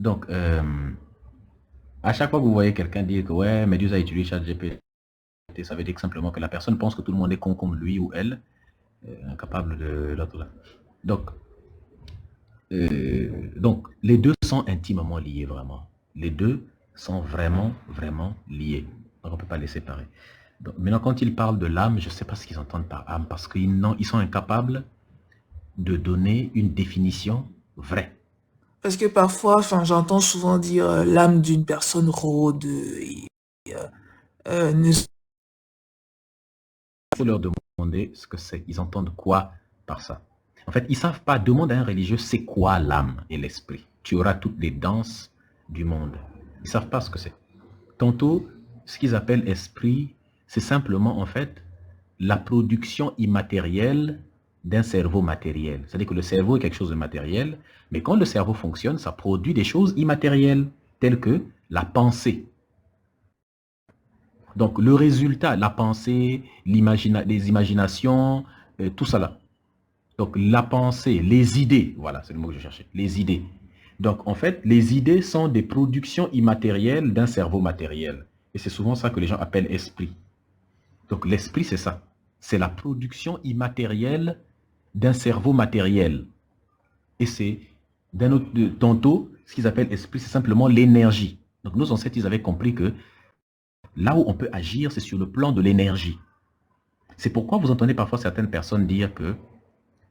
Donc, à chaque fois que vous voyez quelqu'un dire que, ouais, Medusa utilise ChatGPT, Ça veut dire simplement que la personne pense que tout le monde est con comme lui ou elle, incapable de l'autre. Donc, les deux sont intimement liés, vraiment. Les deux sont vraiment, vraiment liés. Donc, on ne peut pas les séparer. Donc, maintenant, quand ils parlent de l'âme, je ne sais pas ce qu'ils entendent par âme, parce qu'ils sont incapables de donner une définition vraie. Parce que parfois, j'entends souvent dire l'âme d'une personne rôde. Il faut leur demander ce que c'est. Ils entendent quoi par ça? En fait, ils ne savent pas. Demande à un religieux, c'est quoi l'âme et l'esprit? Tu auras toutes les danses du monde. Ils ne savent pas ce que c'est. Tantôt, ce qu'ils appellent esprit, c'est simplement, en fait, la production immatérielle d'un cerveau matériel. C'est-à-dire que le cerveau est quelque chose de matériel, mais quand le cerveau fonctionne, ça produit des choses immatérielles, telles que la pensée. Donc, le résultat, la pensée, les imaginations, tout ça là. Donc, la pensée, les idées, voilà, c'est le mot que je cherchais, les idées. Donc, en fait, les idées sont des productions immatérielles d'un cerveau matériel. Et c'est souvent ça que les gens appellent esprit. Donc, l'esprit, c'est ça. C'est la production immatérielle d'un cerveau matériel. Et c'est, tantôt, ce qu'ils appellent esprit, c'est simplement l'énergie. Donc, nos ancêtres, ils avaient compris que là où on peut agir, c'est sur le plan de l'énergie. C'est pourquoi vous entendez parfois certaines personnes dire que,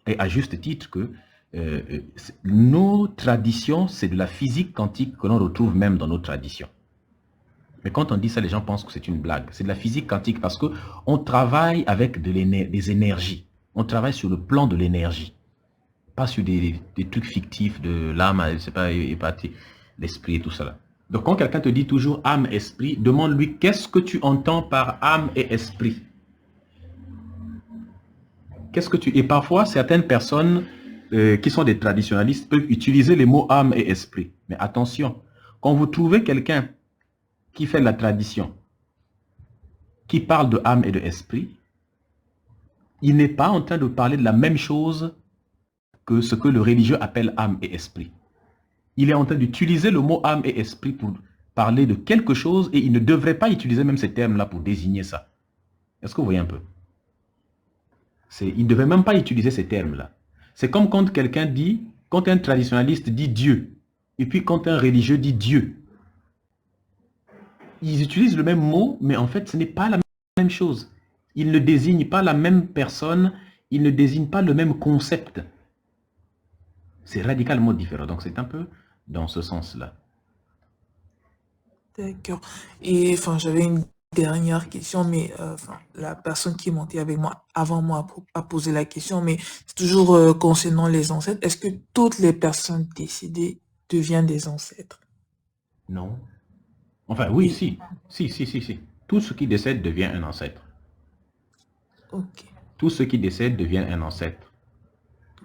et à juste titre, que nos traditions, c'est de la physique quantique que l'on retrouve même dans nos traditions. Mais quand on dit ça, les gens pensent que c'est une blague. C'est de la physique quantique parce qu'on travaille avec des énergies. On travaille sur le plan de l'énergie. Pas sur des trucs fictifs de l'âme, je sais pas, l'esprit et tout ça là. Donc quand quelqu'un te dit toujours âme, esprit, demande-lui qu'est-ce que tu entends par âme et esprit. Et parfois, certaines personnes qui sont des traditionalistes peuvent utiliser les mots âme et esprit. Mais attention, quand vous trouvez quelqu'un qui fait de la tradition, qui parle de âme et de esprit, il n'est pas en train de parler de la même chose que ce que le religieux appelle âme et esprit. Il est en train d'utiliser le mot âme et esprit pour parler de quelque chose et il ne devrait pas utiliser même ces termes-là pour désigner ça. Est-ce que vous voyez un peu? Il ne devait même pas utiliser ces termes-là. C'est comme quand quelqu'un dit, quand un traditionnaliste dit Dieu, et puis quand un religieux dit Dieu. Ils utilisent le même mot, mais en fait, ce n'est pas la même chose. Ils ne désignent pas la même personne, ils ne désignent pas le même concept. C'est radicalement différent. Donc, c'est un peu dans ce sens-là. D'accord. Et j'avais une dernière question, mais la personne qui est montée avec moi avant moi a posé la question, mais c'est toujours concernant les ancêtres. Est-ce que toutes les personnes décédées deviennent des ancêtres? Non. Enfin, oui, si. Si. Tout ce qui décède devient un ancêtre. Ok. Tout ce qui décède devient un ancêtre.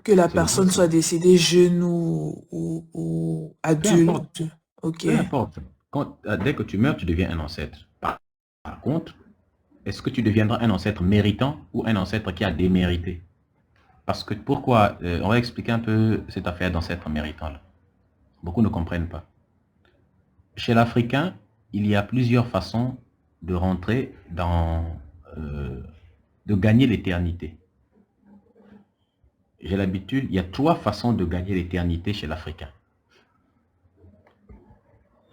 Que la personne soit décédée jeune ou adulte. Ok. Peu importe. Dès que tu meurs, tu deviens un ancêtre. Par contre, est-ce que tu deviendras un ancêtre méritant ou un ancêtre qui a démérité? Parce que pourquoi on va expliquer un peu cette affaire d'ancêtre méritant-là. Beaucoup ne comprennent pas. Chez l'Africain, il y a plusieurs façons de rentrer dans... de gagner l'éternité. J'ai l'habitude, il y a 3 façons de gagner l'éternité chez l'Africain.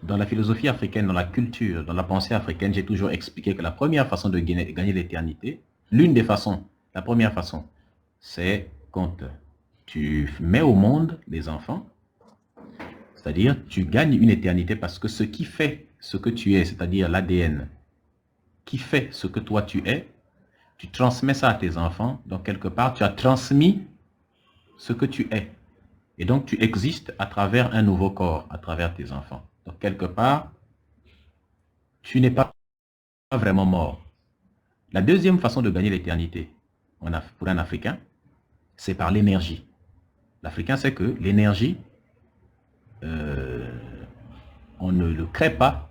Dans la philosophie africaine, dans la culture, dans la pensée africaine, j'ai toujours expliqué que la première façon de gagner l'éternité, la première façon, c'est quand tu mets au monde les enfants, c'est-à-dire tu gagnes une éternité parce que ce qui fait ce que tu es, c'est-à-dire l'ADN, qui fait ce que toi tu es, tu transmets ça à tes enfants, donc quelque part tu as transmis ce que tu es. Et donc tu existes à travers un nouveau corps, à travers tes enfants. Donc quelque part, tu n'es pas vraiment mort. La deuxième façon de gagner l'éternité pour un Africain, c'est par l'énergie. L'Africain sait que l'énergie, on ne le crée pas,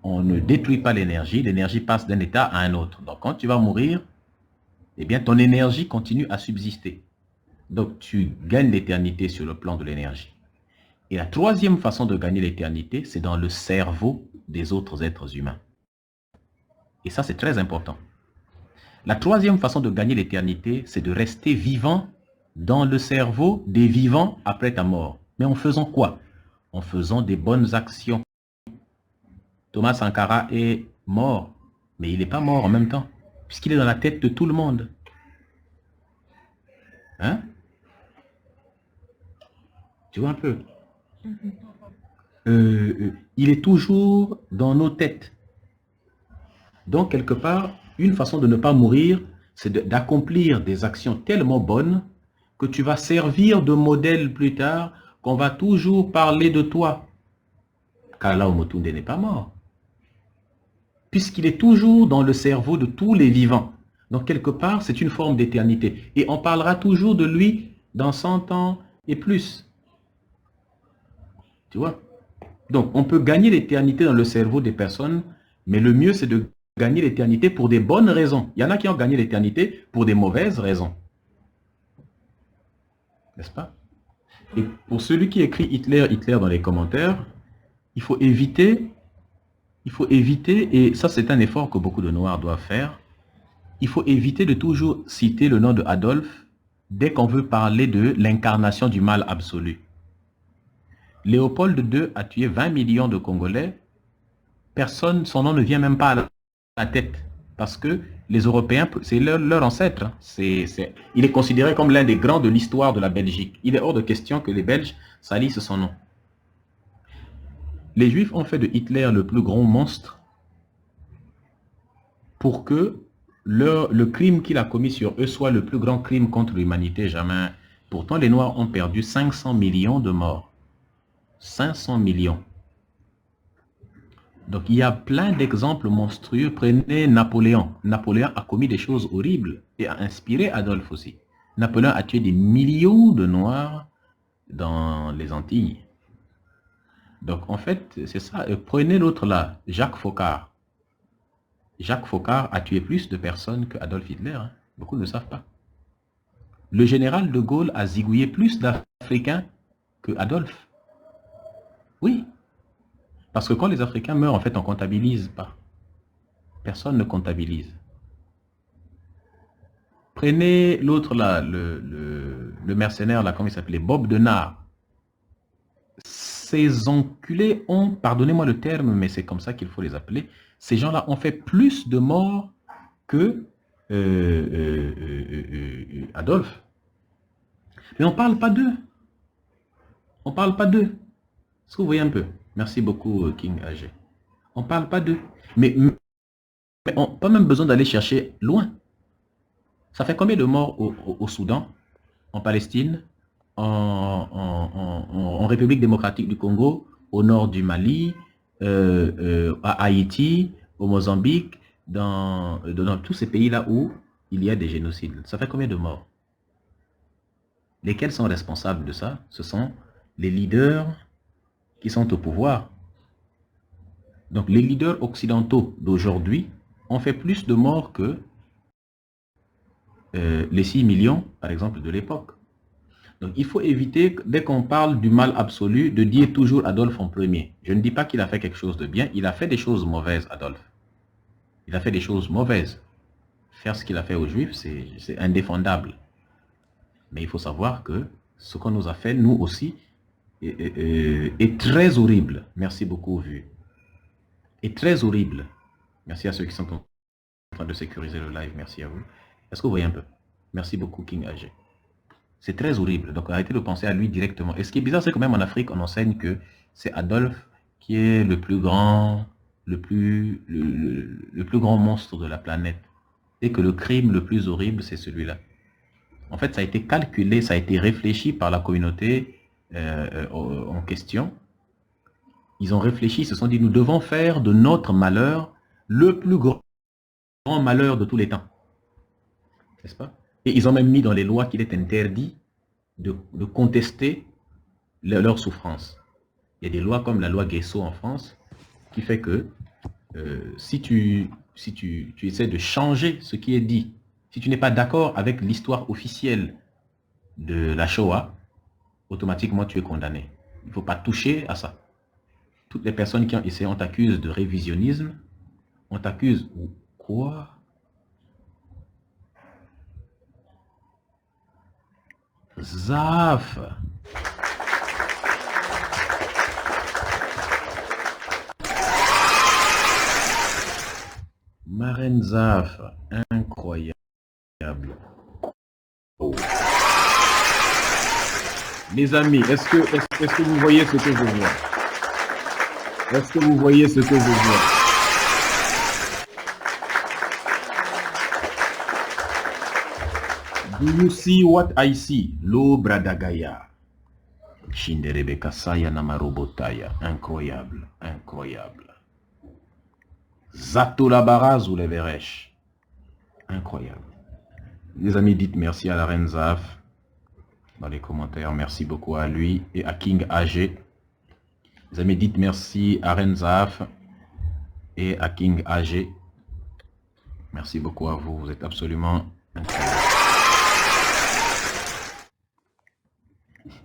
on ne détruit pas l'énergie passe d'un état à un autre. Donc quand tu vas mourir, eh bien ton énergie continue à subsister. Donc tu gagnes l'éternité sur le plan de l'énergie. Et la troisième façon de gagner l'éternité, c'est dans le cerveau des autres êtres humains. Et ça, c'est très important. La troisième façon de gagner l'éternité, c'est de rester vivant dans le cerveau des vivants après ta mort. Mais en faisant quoi? En faisant des bonnes actions. Thomas Sankara est mort, mais il n'est pas mort en même temps, puisqu'il est dans la tête de tout le monde. Hein? Tu vois un peu? Il est toujours dans nos têtes. Donc, quelque part, une façon de ne pas mourir, c'est d'accomplir des actions tellement bonnes que tu vas servir de modèle plus tard, qu'on va toujours parler de toi. Kala Omotunde n'est pas mort, puisqu'il est toujours dans le cerveau de tous les vivants. Donc, quelque part, c'est une forme d'éternité. Et on parlera toujours de lui dans 100 ans et plus. Tu vois? Donc, on peut gagner l'éternité dans le cerveau des personnes, mais le mieux, c'est de gagner l'éternité pour des bonnes raisons. Il y en a qui ont gagné l'éternité pour des mauvaises raisons. N'est-ce pas? Et pour celui qui écrit Hitler, Hitler dans les commentaires, il faut éviter, et ça c'est un effort que beaucoup de Noirs doivent faire, il faut éviter de toujours citer le nom de Adolphe dès qu'on veut parler de l'incarnation du mal absolu. Léopold II a tué 20 millions de Congolais. Personne, son nom ne vient même pas à la tête. Parce que les Européens, c'est leur ancêtre. Hein. Il est considéré comme l'un des grands de l'histoire de la Belgique. Il est hors de question que les Belges salissent son nom. Les Juifs ont fait de Hitler le plus grand monstre pour que le crime qu'il a commis sur eux soit le plus grand crime contre l'humanité jamais. Pourtant, les Noirs ont perdu 500 millions de morts. 500 millions. Donc, il y a plein d'exemples monstrueux. Prenez Napoléon. Napoléon a commis des choses horribles et a inspiré Adolphe aussi. Napoléon a tué des millions de Noirs dans les Antilles. Donc, en fait, c'est ça. Prenez l'autre là, Jacques Foccart. Jacques Foccart a tué plus de personnes que Adolf Hitler. Hein. Beaucoup ne le savent pas. Le général de Gaulle a zigouillé plus d'Africains que Adolphe. Oui. Parce que quand les Africains meurent, en fait, on ne comptabilise pas. Personne ne comptabilise. Prenez l'autre là, le mercenaire là, comment il s'appelait, Bob Denard. Ces enculés ont, pardonnez-moi le terme, mais c'est comme ça qu'il faut les appeler, ces gens-là ont fait plus de morts que Adolphe. Mais on ne parle pas d'eux. On ne parle pas d'eux. Est-ce que vous voyez un peu? Merci beaucoup, King AG. On ne parle pas d'eux. Mais on n'a pas même besoin d'aller chercher loin. Ça fait combien de morts au Soudan, en Palestine, en République démocratique du Congo, au nord du Mali, à Haïti, au Mozambique, dans tous ces pays-là où il y a des génocides? Ça fait combien de morts? Lesquels sont responsables de ça? Ce sont les leaders qui sont au pouvoir. Donc les leaders occidentaux d'aujourd'hui ont fait plus de morts que les 6 millions, par exemple, de l'époque. Donc il faut éviter, dès qu'on parle du mal absolu, de dire toujours Adolphe en premier. Je ne dis pas qu'il a fait quelque chose de bien, il a fait des choses mauvaises, Adolphe. Il a fait des choses mauvaises. Faire ce qu'il a fait aux Juifs, c'est indéfendable. Mais il faut savoir que ce qu'on nous a fait, nous aussi, est très horrible. Merci beaucoup, Vu. Est très horrible. Merci à ceux qui sont en train de sécuriser le live. Merci à vous. Est-ce que vous voyez un peu? Merci beaucoup, King AG. C'est très horrible. Donc arrêtez de penser à lui directement. Et ce qui est bizarre, c'est que même en Afrique, on enseigne que c'est Adolphe qui est le plus grand, le plus grand monstre de la planète. Et que le crime le plus horrible, c'est celui-là. En fait, ça a été calculé, ça a été réfléchi par la communauté en question. Ils ont réfléchi, ils se sont dit, nous devons faire de notre malheur le plus grand malheur de tous les temps. N'est-ce pas? Et ils ont même mis dans les lois qu'il est interdit de contester leur souffrance. Il y a des lois comme la loi Guesso en France, qui fait que si tu essaies de changer ce qui est dit, si tu n'es pas d'accord avec l'histoire officielle de la Shoah, automatiquement tu es condamné. Il ne faut pas toucher à ça. Toutes les personnes qui ont essayé, on t'accuse de révisionnisme, on t'accuse, Quoi? Zaf. Marraine Zaf, incroyable. Oh. Les amis, est-ce que vous voyez ce que je vois? Est-ce que vous voyez ce que je vois? Do you see what I see? Lo Bradagaya. Shinderebe Kasaya Namarobotaya. Incroyable, incroyable. Zatoula Baraz ou les Veresh. Incroyable. Les amis, dites merci à la reine Zaf dans les commentaires. Merci beaucoup à lui et à King AG. Les amis, dites merci à Reine Zaf et à King AG. Merci beaucoup à vous. Vous êtes absolument incroyable.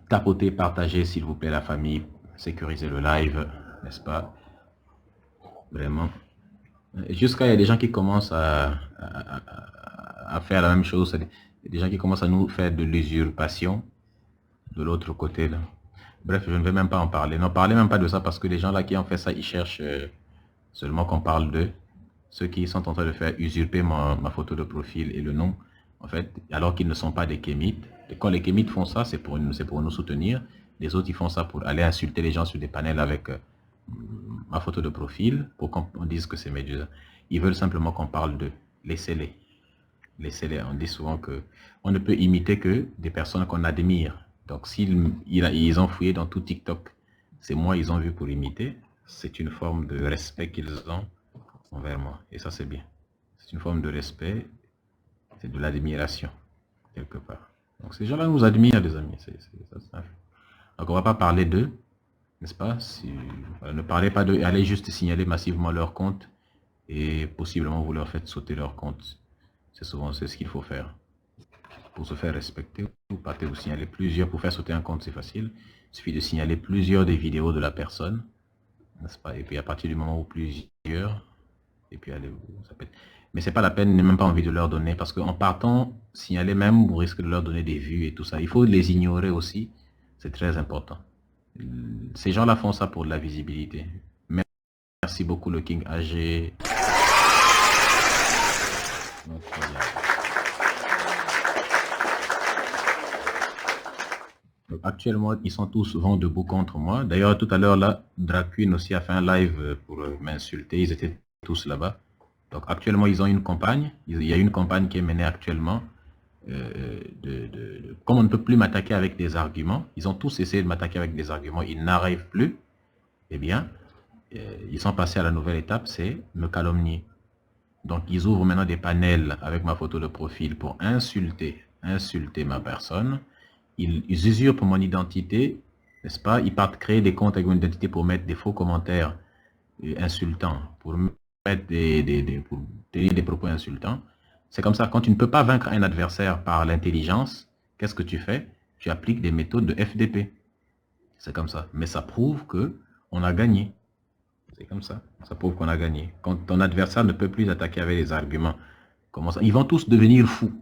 Tapotez, partagez s'il vous plaît la famille. Sécurisez le live, n'est-ce pas? Vraiment. Jusqu'à il y a des gens qui commencent à faire la même chose. Il y a des gens qui commencent à nous faire de l'usurpation de l'autre côté là. Bref, je ne vais même pas en parler. Non, parlez même pas de ça parce que les gens là qui ont fait ça, ils cherchent seulement qu'on parle d'eux. Ceux qui sont en train de faire usurper ma photo de profil et le nom, en fait, alors qu'ils ne sont pas des kémites. Et quand les kémites font ça, c'est pour nous soutenir. Les autres, ils font ça pour aller insulter les gens sur des panels avec ma photo de profil pour qu'on dise que c'est Médusa. Ils veulent simplement qu'on parle d'eux. Laissez-les. Laissez-les. On dit souvent que on ne peut imiter que des personnes qu'on admire. Donc, ils ont fouillé dans tout TikTok, c'est moi ils ont vu pour imiter. C'est une forme de respect qu'ils ont envers moi. Et ça, c'est bien. C'est une forme de respect. C'est de l'admiration, quelque part. Donc, ces gens-là nous admirent, les amis. Donc, on ne va pas parler d'eux, n'est-ce pas? Ne parlez pas d'eux. Allez juste signaler massivement leur compte. Et possiblement, vous leur faites sauter leur compte. C'est souvent ce qu'il faut faire. Pour se faire respecter, vous partez vous signaler plusieurs. Pour faire sauter un compte, c'est facile. Il suffit de signaler plusieurs des vidéos de la personne, n'est-ce pas? Et puis à partir du moment où plusieurs, et puis allez, ça peut être... Mais c'est pas la peine, n'est même pas envie de leur donner, parce qu'en partant, signaler même, vous risquez de leur donner des vues et tout ça. Il faut les ignorer aussi, c'est très important. Ces gens-là font ça pour de la visibilité. Merci beaucoup le King AG. Actuellement, ils sont tous vent debout contre moi. D'ailleurs, tout à l'heure, là, Drag Queen aussi a fait un live pour m'insulter. Ils étaient tous là-bas. Donc, actuellement, ils ont une campagne. Il y a une campagne qui est menée actuellement. Comme on ne peut plus m'attaquer avec des arguments, ils ont tous essayé de m'attaquer avec des arguments. Ils n'arrivent plus. Eh bien, ils sont passés à la nouvelle étape, c'est me calomnier. Donc, ils ouvrent maintenant des panels avec ma photo de profil pour insulter ma personne. Ils usurpent mon identité, n'est-ce pas? Ils partent créer des comptes avec mon identité pour mettre des faux commentaires insultants, pour mettre pour tenir des propos insultants. C'est comme ça. Quand tu ne peux pas vaincre un adversaire par l'intelligence, qu'est-ce que tu fais? Tu appliques des méthodes de FDP. C'est comme ça. Mais ça prouve que on a gagné. C'est comme ça. Ça prouve qu'on a gagné. Quand ton adversaire ne peut plus attaquer avec des arguments, comment ça? Ils vont tous devenir fous.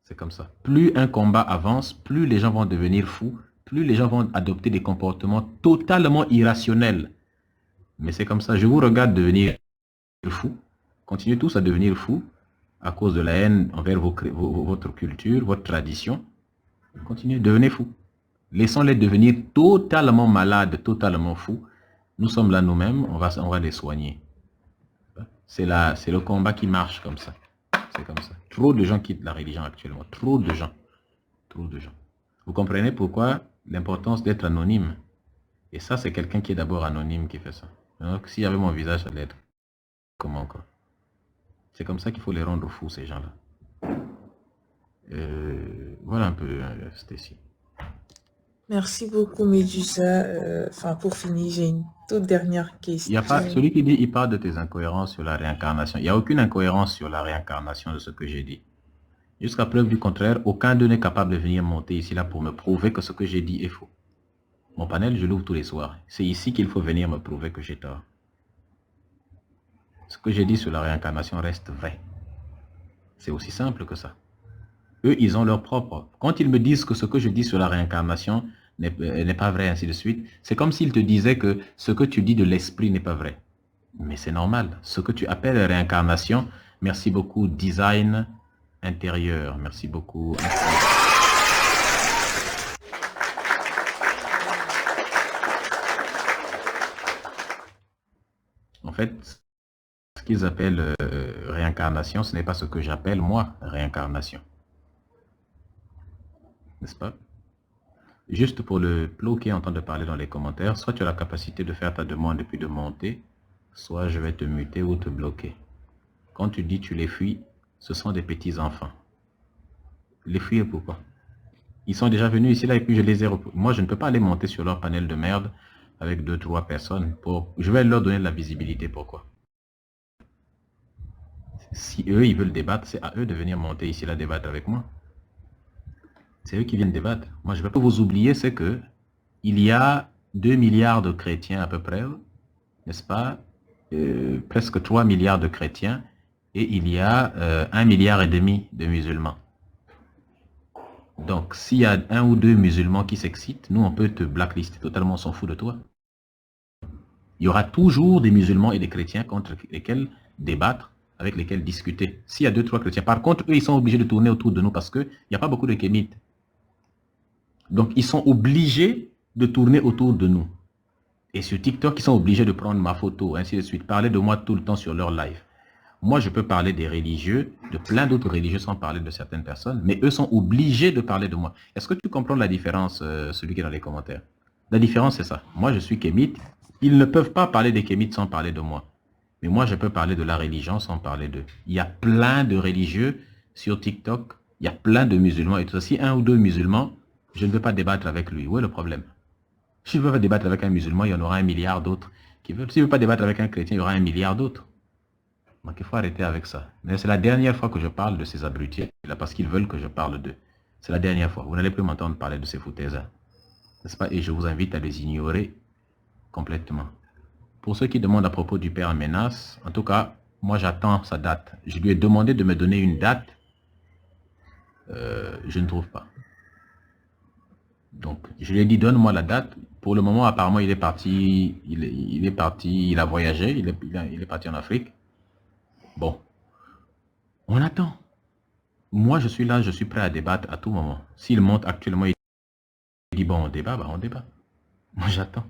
C'est comme ça. Plus un combat avance, plus les gens vont devenir fous, plus les gens vont adopter des comportements totalement irrationnels. Mais c'est comme ça. Je vous regarde devenir fous. Continuez tous à devenir fous à cause de la haine envers votre culture, votre tradition. Continuez, devenez fous. Laissons-les devenir totalement malades, totalement fous. Nous sommes là nous-mêmes, on va les soigner. C'est le combat qui marche comme ça. C'est comme ça. Trop de gens quittent la religion actuellement. Trop de gens. Trop de gens. Vous comprenez pourquoi l'importance d'être anonyme. Et ça, c'est quelqu'un qui est d'abord anonyme qui fait ça. Donc, s'il y avait mon visage, ça allait être comment quoi. C'est comme ça qu'il faut les rendre fous, ces gens-là. Voilà un peu, Stacy. Merci beaucoup, Médusa. Enfin, pour finir, j'ai une toute dernière question. Il y a pas, celui qui dit, il parle de tes incohérences sur la réincarnation. Il n'y a aucune incohérence sur la réincarnation de ce que j'ai dit. Jusqu'à preuve du contraire, aucun d'eux n'est capable de venir monter ici là pour me prouver que ce que j'ai dit est faux. Mon panel, je l'ouvre tous les soirs. C'est ici qu'il faut venir me prouver que j'ai tort. Ce que j'ai dit sur la réincarnation reste vrai. C'est aussi simple que ça. Eux, ils ont leur propre. Quand ils me disent que ce que je dis sur la réincarnation n'est pas vrai, ainsi de suite, c'est comme s'ils te disaient que ce que tu dis de l'esprit n'est pas vrai. Mais c'est normal. Ce que tu appelles réincarnation, merci beaucoup, design intérieur. Merci beaucoup. En fait, ce qu'ils appellent réincarnation, ce n'est pas ce que j'appelle, moi, réincarnation. N'est-ce pas? Juste pour le plot qui est en train de parler dans les commentaires, soit tu as la capacité de faire ta demande et puis de monter, soit je vais te muter ou te bloquer. Quand tu dis tu les fuis, ce sont des petits enfants. Les fuir pourquoi? Ils sont déjà venus ici là et puis je les ai... Moi, je ne peux pas aller monter sur leur panel de merde avec 2-3 personnes. Je vais leur donner de la visibilité. Pourquoi? Si eux, ils veulent débattre, c'est à eux de venir monter ici là débattre avec moi. C'est eux qui viennent débattre. Moi, je ne vais pas vous oublier, c'est que il y a 2 milliards de chrétiens à peu près, n'est-ce pas? Presque 3 milliards de chrétiens et il y a 1,5 milliard de musulmans. Donc, s'il y a 1 ou 2 musulmans qui s'excitent, nous, on peut te blacklister totalement, on s'en fout de toi. Il y aura toujours des musulmans et des chrétiens contre lesquels débattre, avec lesquels discuter. S'il y a 2-3 chrétiens, par contre, eux, ils sont obligés de tourner autour de nous parce qu'il n'y a pas beaucoup de kémites. Donc, ils sont obligés de tourner autour de nous. Et sur TikTok, ils sont obligés de prendre ma photo, ainsi de suite. Parler de moi tout le temps sur leur live. Moi, je peux parler des religieux, de plein d'autres religieux sans parler de certaines personnes, mais eux sont obligés de parler de moi. Est-ce que tu comprends la différence, celui qui est dans les commentaires? La différence, c'est ça. Moi, je suis kémite. Ils ne peuvent pas parler des kémites sans parler de moi. Mais moi, je peux parler de la religion sans parler d'eux. Il y a plein de religieux sur TikTok. Il y a plein de musulmans et tout ça. Si 1 ou 2 musulmans, je ne veux pas débattre avec lui. Où est le problème? Si je veux pas débattre avec un musulman, il y en aura 1 milliard d'autres qui veulent. Si je ne veux pas débattre avec un chrétien, il y aura 1 milliard d'autres. Donc il faut arrêter avec ça. Mais c'est la dernière fois que je parle de ces abrutis là parce qu'ils veulent que je parle d'eux. C'est la dernière fois. Vous n'allez plus m'entendre parler de ces foutaises-là. N'est-ce pas? Et je vous invite à les ignorer complètement. Pour ceux qui demandent à propos du père Menas, en tout cas, moi j'attends sa date. Je lui ai demandé de me donner une date. Je ne trouve pas. Donc, je lui ai dit, donne-moi la date. Pour le moment, apparemment, il est parti, il a voyagé, il est parti en Afrique. Bon, on attend. Moi, je suis là, je suis prêt à débattre à tout moment. S'il monte actuellement, il dit, bon, on débat, bah, on débat. Moi, j'attends.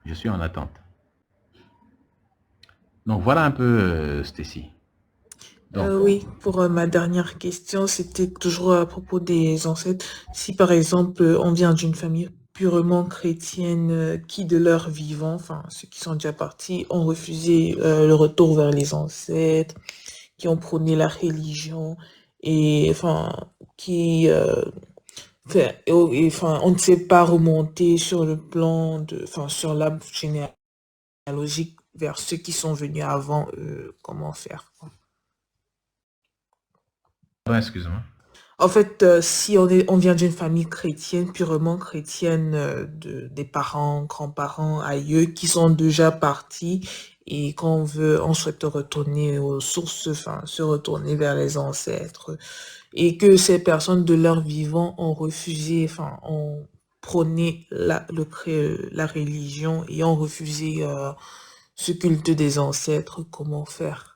Je suis en attente. Donc, voilà un peu, Stacy. Oui, pour ma dernière question, c'était toujours à propos des ancêtres. Si par exemple, on vient d'une famille purement chrétienne qui de leur vivant, enfin ceux qui sont déjà partis, ont refusé le retour vers les ancêtres, qui ont prôné la religion et enfin qui on ne sait pas remonter sur le plan de sur l'arbre généalogique vers ceux qui sont venus avant, comment faire, quoi. Excuse-moi. En fait, si on vient d'une famille chrétienne, purement chrétienne, des parents, grands-parents, aïeux, qui sont déjà partis et on souhaite retourner aux sources, enfin, se retourner vers les ancêtres, et que ces personnes de leur vivant ont refusé, enfin, ont prôné la religion et ont refusé ce culte des ancêtres, comment faire?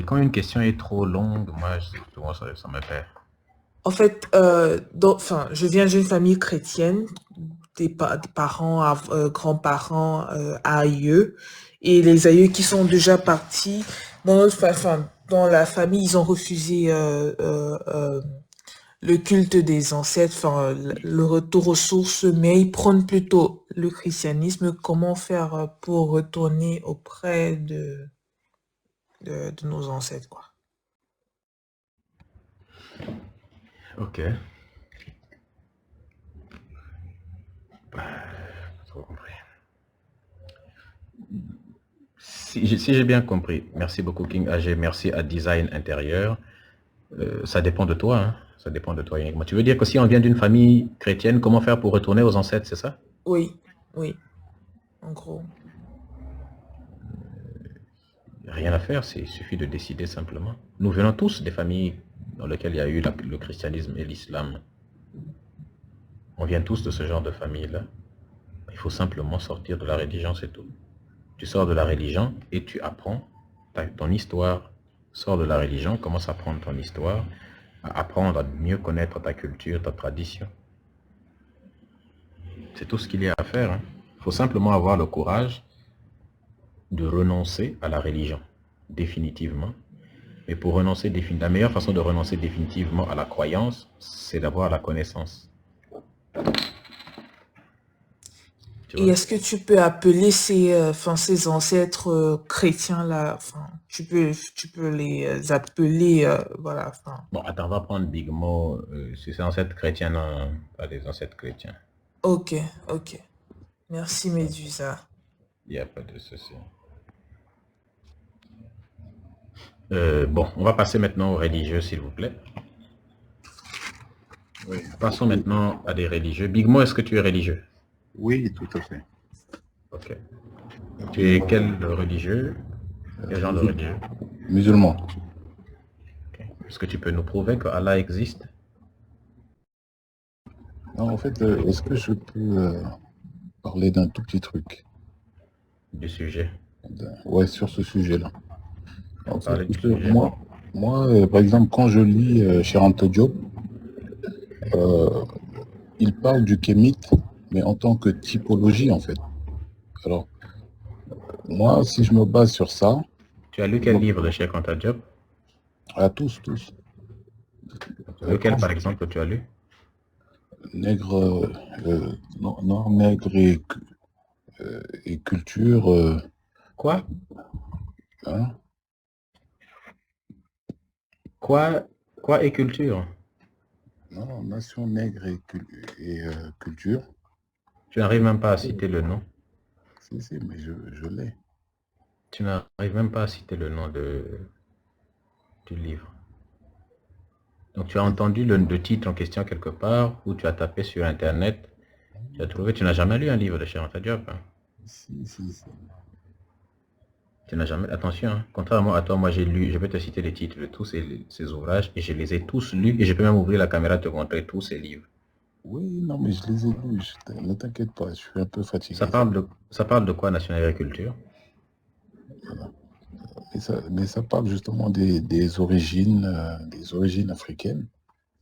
Quand une question est trop longue, moi, souvent, ça me perd. En fait, je viens d'une famille chrétienne, des parents, grands-parents, aïeux, et les aïeux qui sont déjà partis dans dans la famille, ils ont refusé le culte des ancêtres, le retour aux sources, mais ils prônent plutôt le christianisme. Comment faire pour retourner auprès de nos ancêtres, quoi? Ok. Trop compris. Si j'ai bien compris, merci beaucoup King AG, merci à Design Intérieur. Ça dépend de toi, hein. Ça dépend de toi uniquement. Tu veux dire que si on vient d'une famille chrétienne, comment faire pour retourner aux ancêtres, c'est ça? Oui, oui, en gros. Rien à faire, il suffit de décider simplement. Nous venons tous des familles dans lesquelles il y a eu le christianisme et l'islam. On vient tous de ce genre de famille-là. Il faut simplement sortir de la religion, c'est tout. Tu sors de la religion et tu apprends ton histoire. Sors de la religion, commence à apprendre ton histoire, à apprendre à mieux connaître ta culture, ta tradition. C'est tout ce qu'il y a à faire. Il faut simplement avoir le courage de renoncer à la religion, définitivement. Mais pour renoncer définitivement, la meilleure façon de renoncer définitivement à la croyance, c'est d'avoir la connaissance. Et est-ce que tu peux appeler ces ancêtres chrétiens-là, tu peux les appeler, voilà. Bon, attends, on va prendre Big Mo, c'est ancêtres chrétiens, non, pas des ancêtres chrétiens. Ok, ok. Merci, Médusa. Il n'y a pas de souci. Bon, on va passer maintenant aux religieux, s'il vous plaît. Oui. Passons maintenant à des religieux. Big Mo, est-ce que tu es religieux? Oui, tout à fait. Ok. Tu es quel religieux? Quel genre de religieux? Musulman. Okay. Est-ce que tu peux nous prouver que Allah existe? Non, en fait, est-ce que je peux parler d'un tout petit truc? Du sujet. Ouais, sur ce sujet-là. Sujet. Moi, par exemple, quand je lis chez Anta Diop, il parle du kémite, mais en tant que typologie, en fait. Alors, moi, si je me base sur ça... Tu as lu quel livre de Cheikh Anta Diop? Ah, tous. Lequel, par exemple, tu as lu? Nègre, non, nègre et culture... Quoi? Hein? Quoi et culture? Non, nation nègre et culture. Tu n'arrives même pas à citer le nom. Si, mais je l'ai. Tu n'arrives même pas à citer le nom du livre. Donc tu as entendu le titre en question quelque part, ou tu as tapé sur Internet, tu as trouvé, tu n'as jamais lu un livre de Cheikh Anta Diop. Si. Tu n'as jamais, attention, hein. Contrairement à toi, moi j'ai lu, je vais te citer les titres de tous ces ouvrages, et je les ai tous lus, et je peux même ouvrir la caméra et te montrer tous ces livres. Oui, non, mais je les ai lus, ne t'inquiète pas, je suis un peu fatigué. Ça parle de quoi, Nation Agriculture? Mais ça parle justement des origines africaines.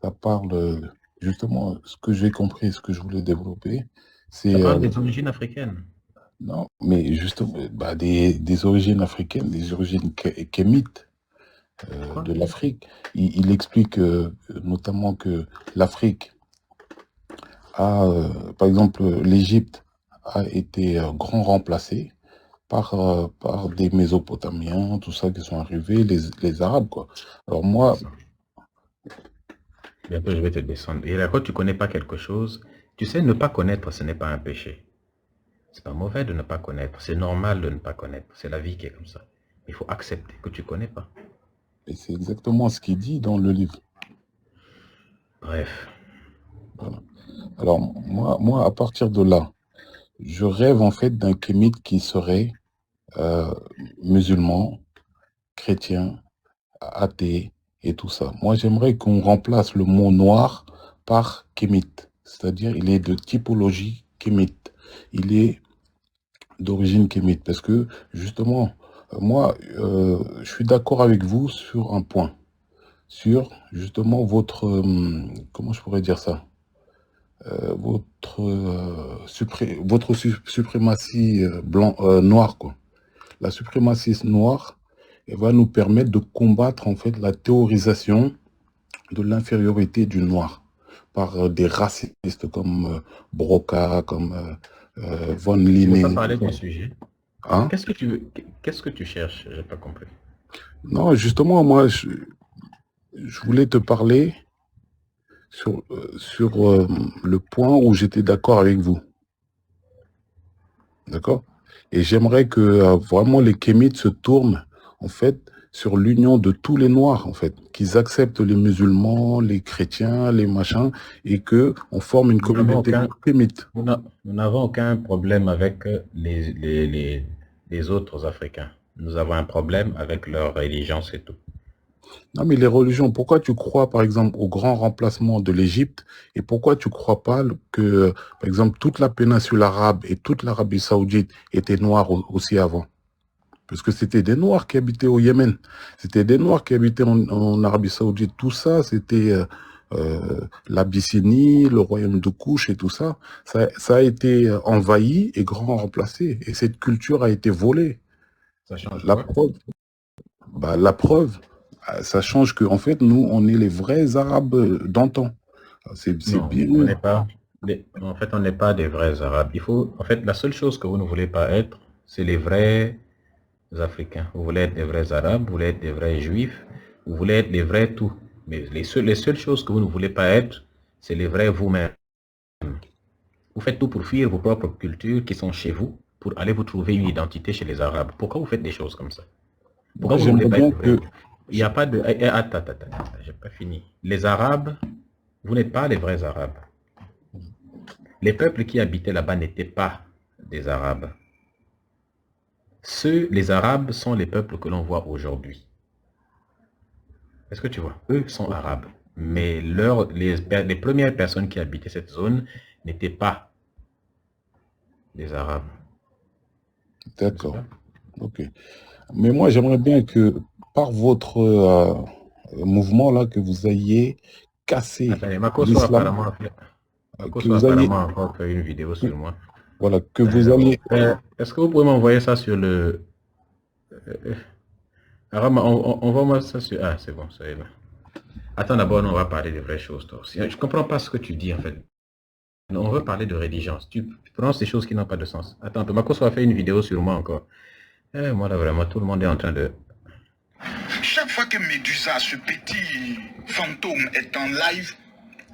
Ça parle justement, ce que j'ai compris, ce que je voulais développer, c'est... Ça parle des origines africaines. Non, mais justement, des origines africaines, des origines kémites de l'Afrique. Il explique notamment que l'Afrique a, par exemple, l'Égypte a été grand remplacée par des Mésopotamiens, tout ça qui sont arrivés, les Arabes, quoi. Alors moi... Bientôt, je vais te descendre. Et là, quand tu ne connais pas quelque chose, tu sais, ne pas connaître, ce n'est pas un péché. C'est pas mauvais de ne pas connaître. C'est normal de ne pas connaître. C'est la vie qui est comme ça. Il faut accepter que tu ne connais pas. Et c'est exactement ce qu'il dit dans le livre. Bref. Voilà. Alors, moi, à partir de là, je rêve en fait d'un kémite qui serait musulman, chrétien, athée et tout ça. Moi, j'aimerais qu'on remplace le mot noir par kémite. C'est-à-dire, il est de typologie kémite. Il est d'origine kémite. Parce que, justement, moi, je suis d'accord avec vous sur un point. Sur, justement, votre... comment je pourrais dire ça? Votre suprématie noire, quoi. La suprématie noire, elle va nous permettre de combattre en fait la théorisation de l'infériorité du noir par des racistes comme Broca, comme Von Linné. Tu ne veux pas parler du sujet? Hein? Qu'est-ce que tu cherches? J'ai pas compris. Non, justement, moi, je voulais te parler sur le point où j'étais d'accord avec vous. D'accord? Et j'aimerais que vraiment les kémites se tournent, en fait, sur l'union de tous les Noirs, en fait, qu'ils acceptent les musulmans, les chrétiens, les machins, et qu'on forme une communauté kémite. Nous n'avons aucun problème avec les autres Africains. Nous avons un problème avec leur religion, c'est tout. Non, mais les religions, pourquoi tu crois, par exemple, au grand remplacement de l'Égypte et pourquoi tu crois pas que, par exemple, toute la péninsule arabe et toute l'Arabie saoudite étaient noires aussi avant? Parce que c'était des Noirs qui habitaient au Yémen, c'était des Noirs qui habitaient en Arabie saoudite. Tout ça, c'était l'Abyssinie, le royaume de Kouch et tout ça. Ça a été envahi et grand remplacé. Et cette culture a été volée. Ça change La quoi? preuve, la preuve, ça change que, en fait, nous, on est les vrais Arabes d'antan. C'est bien. On n'est pas. En fait, on n'est pas des vrais Arabes. En fait, la seule chose que vous ne voulez pas être, c'est les vrais Africains. Vous voulez être des vrais Arabes, vous voulez être des vrais Juifs, vous voulez être des vrais tout. Mais les seules choses que vous ne voulez pas être, c'est les vrais vous-même. Vous faites tout pour fuir vos propres cultures qui sont chez vous, pour aller vous trouver une identité chez les Arabes. Pourquoi vous faites des choses comme ça? Pourquoi vous ne voulez pas être vrai? Il n'y a pas de... Attends, j'ai pas fini. Les Arabes, vous n'êtes pas les vrais Arabes. Les peuples qui habitaient là-bas n'étaient pas des Arabes. Les Arabes sont les peuples que l'on voit aujourd'hui. Est-ce que tu vois? Eux sont Arabes. Mais les premières personnes qui habitaient cette zone n'étaient pas des Arabes. D'accord. Ok. Mais moi, j'aimerais bien que, par votre mouvement-là, que vous ayez cassé l'islam. Makoso apparemment encore fait une vidéo sur moi. Voilà, que vous allez... Est-ce que vous pouvez m'envoyer ça sur le... Envoie-moi ça sur... Ah, c'est bon, ça est là. Attends, d'abord, on va parler de vraies choses, toi aussi. Je comprends pas ce que tu dis, en fait. On veut parler de religion. Tu prononces des choses qui n'ont pas de sens. Attends, Makoso a fait une vidéo sur moi encore. Moi, là, vraiment, tout le monde est en train de... Chaque fois que Médusa, ce petit fantôme, est en live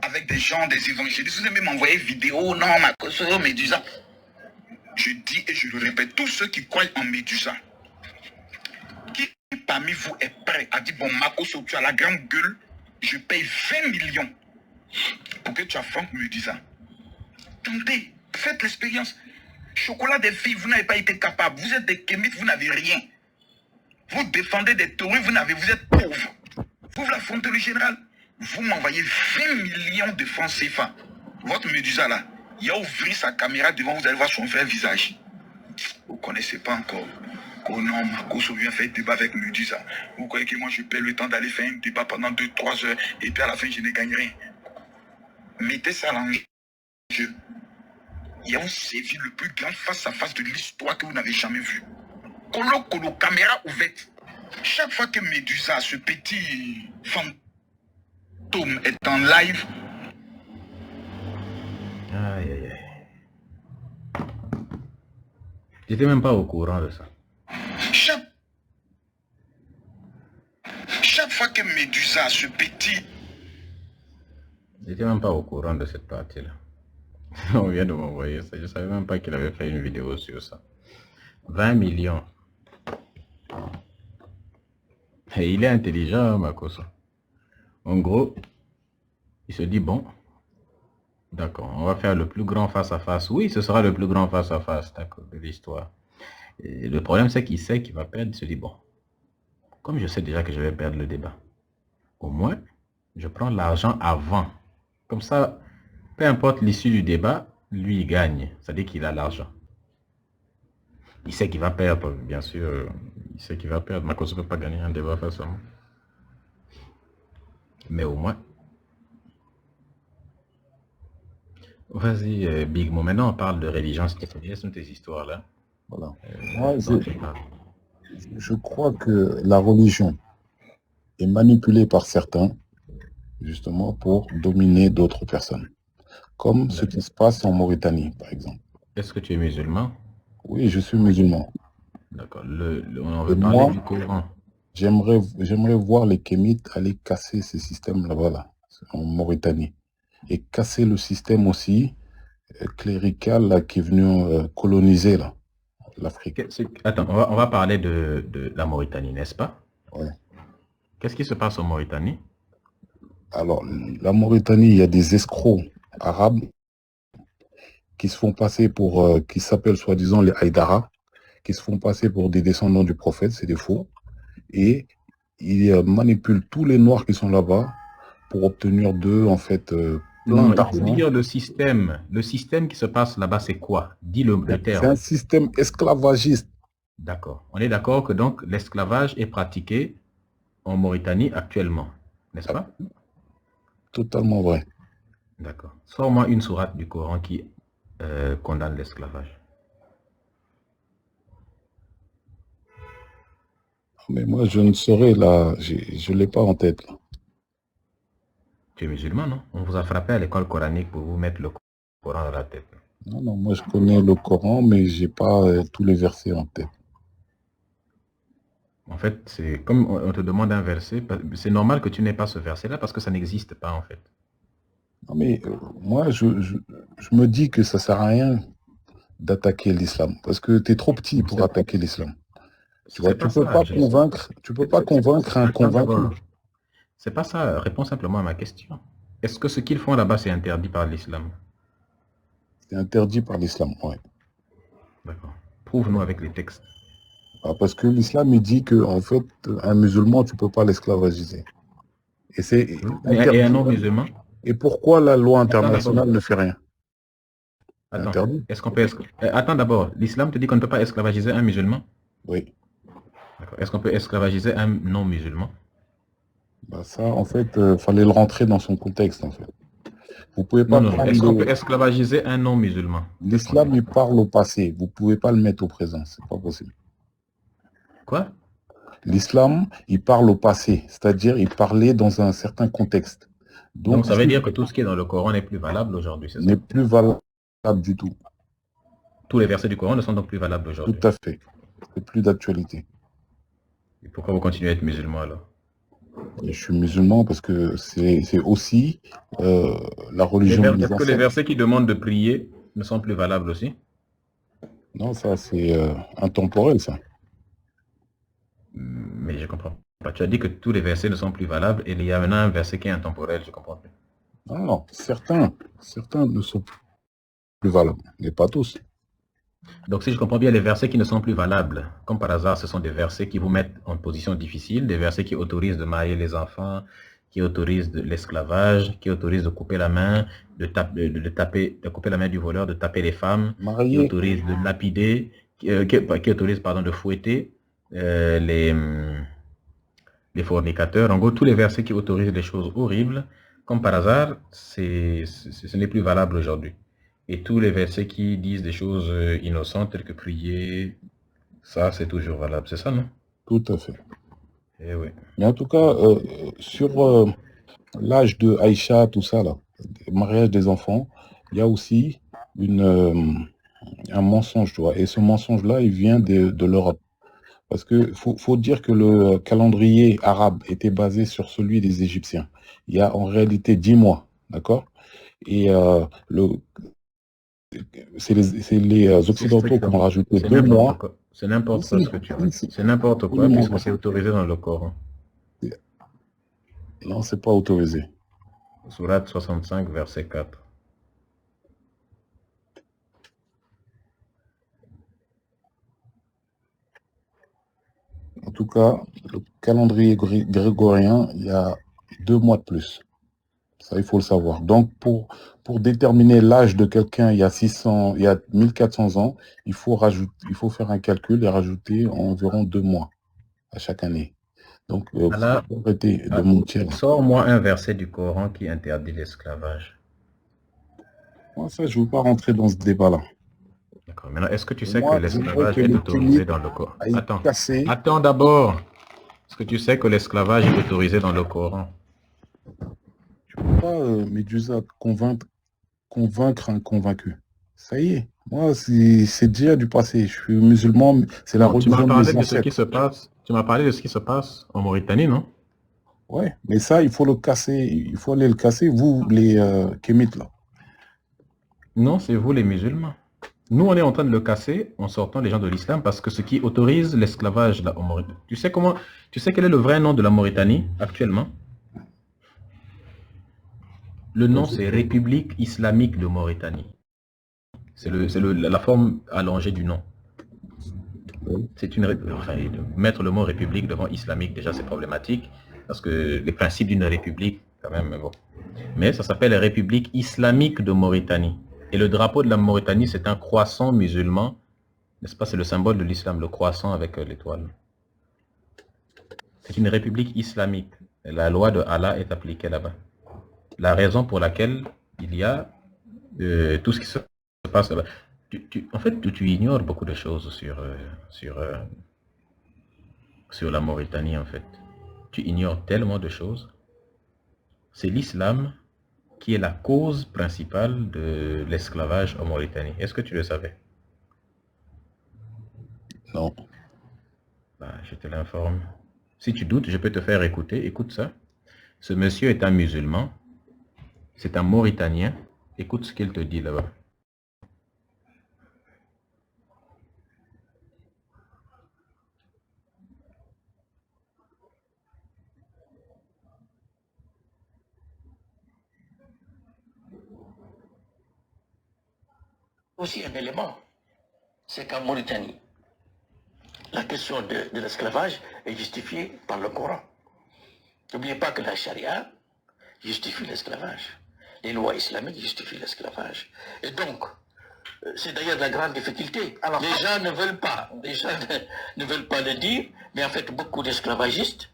avec des gens, des évangélistes, vous aimez m'envoyer vidéo, non, Makoso, Médusa. Je dis et je le répète, tous ceux qui croient en Médusa, qui parmi vous est prêt à dire, bon, Makoso, tu as la grande gueule, je paye 20 millions pour que tu affrontes Médusa. Tentez, faites l'expérience. Chocolat des filles, vous n'avez pas été capable. Vous êtes des kémites, vous n'avez rien. Vous défendez des taureaux, vous êtes pauvres. Vous l'affrontez le général. Vous m'envoyez 20 millions de francs CFA. Votre Médusa là, il a ouvert sa caméra devant vous, allez voir son vrai visage. Vous ne connaissez pas encore. Oh non, Makoso vient faire un débat avec Médusa. Vous croyez que moi je perds le temps d'aller faire un débat pendant 2-3 heures et puis à la fin je ne gagne rien. Mettez ça à l'enjeu. Il y a vous sévi le plus grand face-à-face de l'histoire que vous n'avez jamais vu. Colo, caméra ouverte. Chaque fois que Médusa, ce petit fantôme, est en live. Aïe, aïe, aïe. J'étais même pas au courant de ça. Chaque fois que Médusa, ce petit... J'étais même pas au courant de cette partie-là. On vient de m'envoyer ça. Je savais même pas qu'il avait fait une vidéo sur ça. 20 millions. Et il est intelligent, Makoso. En gros, il se dit, bon, d'accord, on va faire le plus grand face-à-face. Oui, ce sera le plus grand face-à-face, d'accord, de l'histoire. Et le problème, c'est qu'il sait qu'il va perdre. Il se dit, bon, comme je sais déjà que je vais perdre le débat, au moins, je prends l'argent avant. Comme ça, peu importe l'issue du débat, lui, il gagne. C'est-à-dire qu'il a l'argent. Il sait qu'il va perdre, bien sûr. Il sait qu'il va perdre. Makoso ne peut pas gagner un débat face à moi. Mais au moins. Vas-y, Big Mo. Maintenant, on parle de religion. Quelles sont tes histoires là? Voilà. Moi, je crois que la religion est manipulée par certains, justement, pour dominer d'autres personnes. Comme ce qui se passe en Mauritanie, par exemple. Est-ce que tu es musulman? Oui, je suis musulman. D'accord. On veut parler du Coran. J'aimerais voir les Kémites aller casser ces systèmes là-bas, là, en Mauritanie. Et casser le système aussi clérical là, qui est venu coloniser l'Afrique. Attends, on va parler de la Mauritanie, n'est-ce pas? Ouais. Qu'est-ce qui se passe en Mauritanie? Alors, la Mauritanie, il y a des escrocs arabes qui se font passer pour, qui s'appellent soi-disant les Haïdara, qui se font passer pour des descendants du prophète, c'est des faux, et ils manipulent tous les Noirs qui sont là-bas pour obtenir d'eux, en fait, plein Non, il faut d'argent. dire le système. Le système qui se passe là-bas, c'est quoi? Dis le C'est terme. un système esclavagiste. D'accord. On est d'accord que donc l'esclavage est pratiqué en Mauritanie actuellement, n'est-ce pas? Totalement vrai. D'accord. Sors-moi une sourate du Coran qui condamne l'esclavage. Mais moi, je ne saurais là, je ne l'ai pas en tête. Là. Tu es musulman, non? On vous a frappé à l'école coranique pour vous mettre le Coran dans la tête. Non, non, moi je connais le Coran, mais je n'ai pas tous les versets en tête. En fait, c'est comme on te demande un verset, c'est normal que tu n'aies pas ce verset-là parce que ça n'existe pas en fait. Non, mais moi, je me dis que ça ne sert à rien d'attaquer l'islam, parce que tu es trop petit pour attaquer l'islam. Tu vois, tu peux pas convaincre un convaincu. C'est pas ça, réponds simplement à ma question. Est-ce que ce qu'ils font là-bas, c'est interdit par l'islam? C'est interdit par l'islam, oui. D'accord. Prouve-nous avec les textes. Parce que l'islam, il dit que en fait, un musulman, tu ne peux pas l'esclavagiser. Et un non-musulman? Et pourquoi la loi internationale ne fait rien? Attends, est-ce qu'on peut... Attends d'abord, l'islam te dit qu'on ne peut pas esclavagiser un musulman? Oui. Est-ce qu'on peut esclavagiser un non-musulman? Ça, en fait, il fallait le rentrer dans son contexte, en fait. Vous pouvez pas non. Est-ce qu'on peut esclavagiser un non-musulman? L'islam, il parle au passé. Vous ne pouvez pas le mettre au présent. C'est pas possible. Quoi? L'islam, il parle au passé. C'est-à-dire, il parlait dans un certain contexte. Donc ça veut dire que tout ce qui est dans le Coran n'est plus valable aujourd'hui, c'est ça? N'est plus valable du tout. Tous les versets du Coran ne sont donc plus valables aujourd'hui? Tout à fait. C'est plus d'actualité. Et pourquoi vous continuez à être musulman alors? Je suis musulman parce que c'est aussi la religion. Est-ce que les versets qui demandent de prier ne sont plus valables aussi? Non, ça c'est intemporel, ça. Mais je comprends pas. Tu as dit que tous les versets ne sont plus valables et il y a maintenant un verset qui est intemporel, je comprends plus. Non, certains ne sont plus valables, mais pas tous. Donc si je comprends bien, les versets qui ne sont plus valables, comme par hasard, ce sont des versets qui vous mettent en position difficile, des versets qui autorisent de marier les enfants, qui autorisent l'esclavage, qui autorisent de couper la main, de couper la main du voleur, de taper les femmes, qui autorisent de lapider, qui autorisent de fouetter les fornicateurs. En gros, tous les versets qui autorisent des choses horribles, comme par hasard, ce n'est plus valable aujourd'hui. Et tous les versets qui disent des choses innocentes, telles que prier, ça c'est toujours valable, c'est ça, non? Tout à fait. Eh oui. Mais en tout cas, sur l'âge de Aïcha, tout ça, là, le mariage des enfants, il y a aussi un mensonge, tu vois. Et ce mensonge-là, il vient de l'Europe. Parce que faut dire que le calendrier arabe était basé sur celui des Égyptiens. Il y a en réalité 10 mois, d'accord? Et c'est les Occidentaux qui ont rajouté 2 mois. C'est n'importe quoi ce que tu dis. C'est n'importe quoi puisque c'est autorisé dans le Coran. Non, c'est pas autorisé. Sourate 65, verset 4. En tout cas, le calendrier grégorien, il y a 2 mois de plus. Ça, il faut le savoir. Donc, pour déterminer l'âge de quelqu'un il y a 1400 ans, il faut faire un calcul et rajouter environ 2 mois à chaque année. Donc, arrêtez de mentir. Sors-moi un verset du Coran qui interdit l'esclavage. Moi, ça, je ne veux pas rentrer dans ce débat-là. D'accord. Maintenant, est-ce que tu sais que l'esclavage est autorisé dans le Coran? Attends d'abord. Est-ce que tu sais que l'esclavage est autorisé dans le Coran? Tu ne peux pas, Médusa, convaincre un convaincu. Ça y est. Moi, c'est déjà du passé. Je suis musulman, c'est la religion de mes ancêtres. Tu m'as parlé de ce qui se passe en Mauritanie, non? Ouais, mais ça, il faut le casser. Il faut aller le casser, vous, les kémites, là. Non, c'est vous, les musulmans. Nous, on est en train de le casser en sortant les gens de l'islam parce que ce qui autorise l'esclavage là, en Mauritanie. Tu sais quel est le vrai nom de la Mauritanie actuellement? Le nom, c'est République islamique de Mauritanie. C'est la forme allongée du nom. C'est mettre le mot république devant islamique, déjà, c'est problématique parce que les principes d'une république, quand même, bon. Mais ça s'appelle République islamique de Mauritanie. Et le drapeau de la Mauritanie, c'est un croissant musulman, n'est-ce pas? C'est le symbole de l'islam, le croissant avec l'étoile. C'est une république islamique. La loi de Allah est appliquée là-bas. La raison pour laquelle il y a tout ce qui se passe là-bas. En fait, tu ignores beaucoup de choses sur la Mauritanie, en fait. Tu ignores tellement de choses. C'est l'islam qui est la cause principale de l'esclavage en Mauritanie. Est-ce que tu le savais? Non. Bah, je te l'informe. Si tu doutes, je peux te faire écouter. Écoute ça. Ce monsieur est un musulman. C'est un Mauritanien. Écoute ce qu'il te dit là-bas. Aussi un élément, c'est qu'en Mauritanie, la question de l'esclavage est justifiée par le Coran. N'oubliez pas que la charia justifie l'esclavage. Les lois islamiques justifient l'esclavage. Et donc, c'est d'ailleurs la grande difficulté. Alors, les gens ne veulent pas le dire, mais en fait, beaucoup d'esclavagistes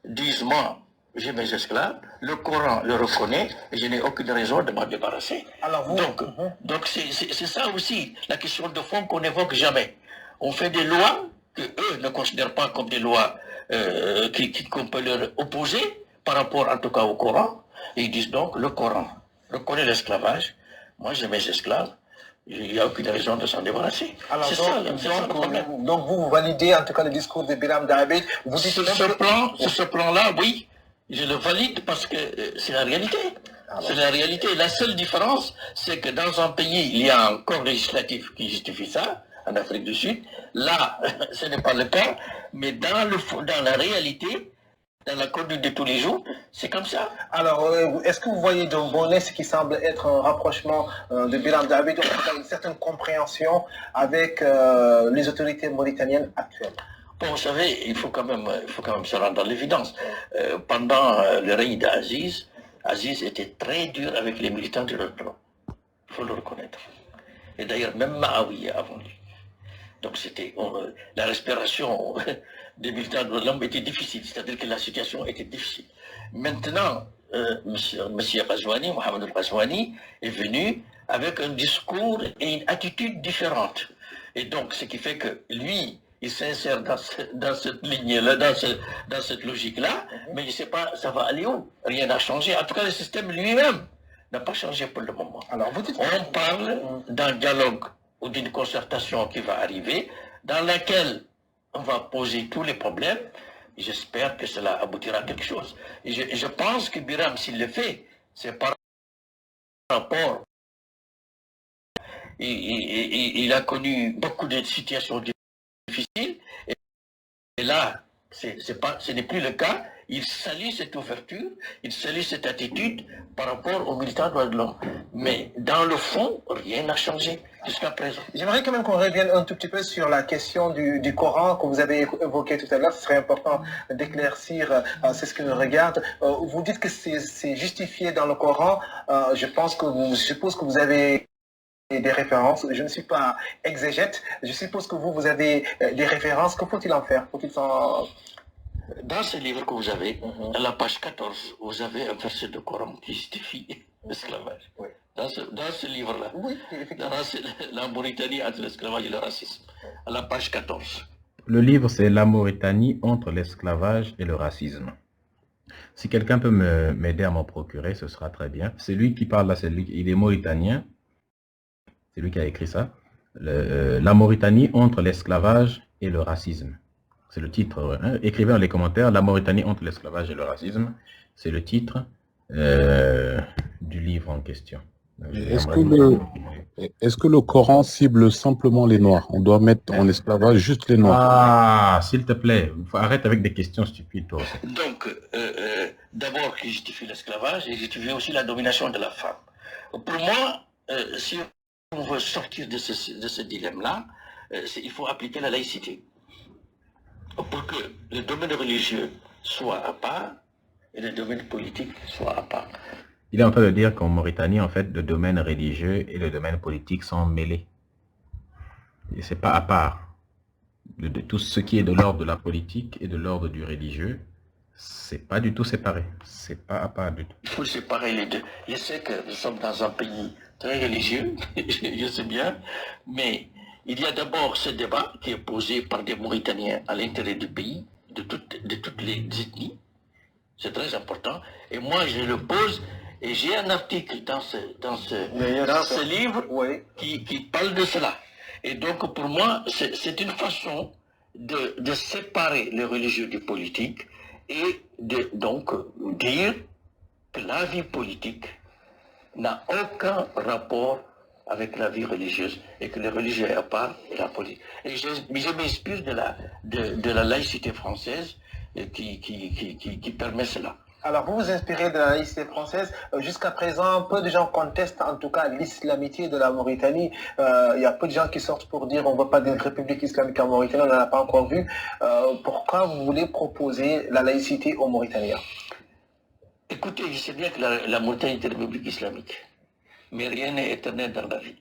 disent, moi, j'ai mes esclaves, le Coran le reconnaît, et je n'ai aucune raison de m'en débarrasser. Alors donc c'est ça aussi, la question de fond qu'on n'évoque jamais. On fait des lois que eux ne considèrent pas comme des lois qu'on peut leur opposer, par rapport en tout cas au Coran, et ils disent donc, le Coran reconnaît l'esclavage, moi j'ai mes esclaves, il n'y a aucune raison de s'en débarrasser. Alors, donc vous validez en tout cas le discours de Biram Dahbid. Vous dites sur ce plan-là, oui, je le valide parce que c'est la réalité. C'est la réalité. La seule différence, c'est que dans un pays, il y a un corps législatif qui justifie ça, en Afrique du Sud. Là, ce n'est pas le cas, mais dans la réalité, dans la conduite de tous les jours, c'est comme ça. Alors, est-ce que vous voyez d'un bon œil ce qui semble être un rapprochement de Biram Dahbid, en tout cas une certaine compréhension avec les autorités mauritaniennes actuelles? Bon, vous savez, il faut quand même se rendre dans l'évidence. Pendant le règne d'Aziz, Aziz était très dur avec les militants de l'Ordre. Il faut le reconnaître. Et d'ailleurs, même Maawiya avant lui. Donc c'était la respiration des militants de l'homme était difficile, c'est-à-dire que la situation était difficile. Maintenant, M. Ghazouani, Mohamed Ghazouani, est venu avec un discours et une attitude différente. Et donc, ce qui fait que lui, il s'insère dans cette ligne-là, dans cette logique-là, mais il ne sait pas ça va aller où. Rien n'a changé. En tout cas, le système lui-même n'a pas changé pour le moment. Alors, on parle d'un dialogue ou d'une concertation qui va arriver, dans laquelle on va poser tous les problèmes. J'espère que cela aboutira à quelque chose. Et je pense que Biram, s'il le fait, c'est par rapport. Il a connu beaucoup de situations difficiles. Et là, ce n'est plus le cas. Il salue cette ouverture, il salue cette attitude par rapport aux militants de droits de l'homme. Mais dans le fond, rien n'a changé jusqu'à présent. J'aimerais quand même qu'on revienne un tout petit peu sur la question du Coran que vous avez évoqué tout à l'heure. Ce serait important d'éclaircir, c'est ce qui nous regarde. Vous dites que c'est justifié dans le Coran. Je suppose que vous avez des références. Je ne suis pas exégète. Je suppose que vous avez des références. Que faut-il en faire? Dans ce livre que vous avez, à la page 14, vous avez un verset de Coran qui justifie l'esclavage. Oui. Dans ce livre-là, oui, la Mauritanie entre l'esclavage et le racisme, à la page 14. Le livre, c'est La Mauritanie entre l'esclavage et le racisme. Si quelqu'un peut m'aider à m'en procurer, ce sera très bien. C'est lui qui parle là, il est mauritanien. C'est lui qui a écrit ça. La Mauritanie entre l'esclavage et le racisme. C'est le titre. Hein. Écrivez dans les commentaires, La Mauritanie entre l'esclavage et le racisme. C'est le titre du livre en question. Est-ce que le Coran cible simplement les Noirs? On doit mettre en esclavage juste les Noirs? Ah, s'il te plaît, arrête avec des questions stupides, toi. Donc, d'abord, qui justifie l'esclavage et justifie aussi la domination de la femme. Pour moi, si on veut sortir de ce dilemme-là, il faut appliquer la laïcité. Pour que le domaine religieux soit à part et le domaine politique soit à part. Il est en train de dire qu'en Mauritanie, en fait, le domaine religieux et le domaine politique sont mêlés. Et c'est pas à part. Tout ce qui est de l'ordre de la politique et de l'ordre du religieux, c'est pas du tout séparé. C'est pas à part du tout. Il faut séparer les deux. Je sais que nous sommes dans un pays très religieux, je sais bien, mais il y a d'abord ce débat qui est posé par des Mauritaniens à l'intérieur du pays, de toutes les ethnies. C'est très important. Et moi, je le pose. Et j'ai un article dans ce livre qui parle de cela. Et donc, pour moi, c'est une façon de séparer les religieux du politique et de donc dire que la vie politique n'a aucun rapport avec la vie religieuse et que le religieux est à part et la politique. Et je m'inspire de la laïcité française qui permet cela. Alors, vous vous inspirez de la laïcité française. Jusqu'à présent, peu de gens contestent en tout cas l'islamité de la Mauritanie. Il y a peu de gens qui sortent pour dire on ne veut pas d'une république islamique en Mauritanie, on n'en a pas encore vu. Pourquoi vous voulez proposer la laïcité aux Mauritaniens? Écoutez, je sais bien que la Mauritanie est une république islamique, mais rien n'est éternel dans la vie.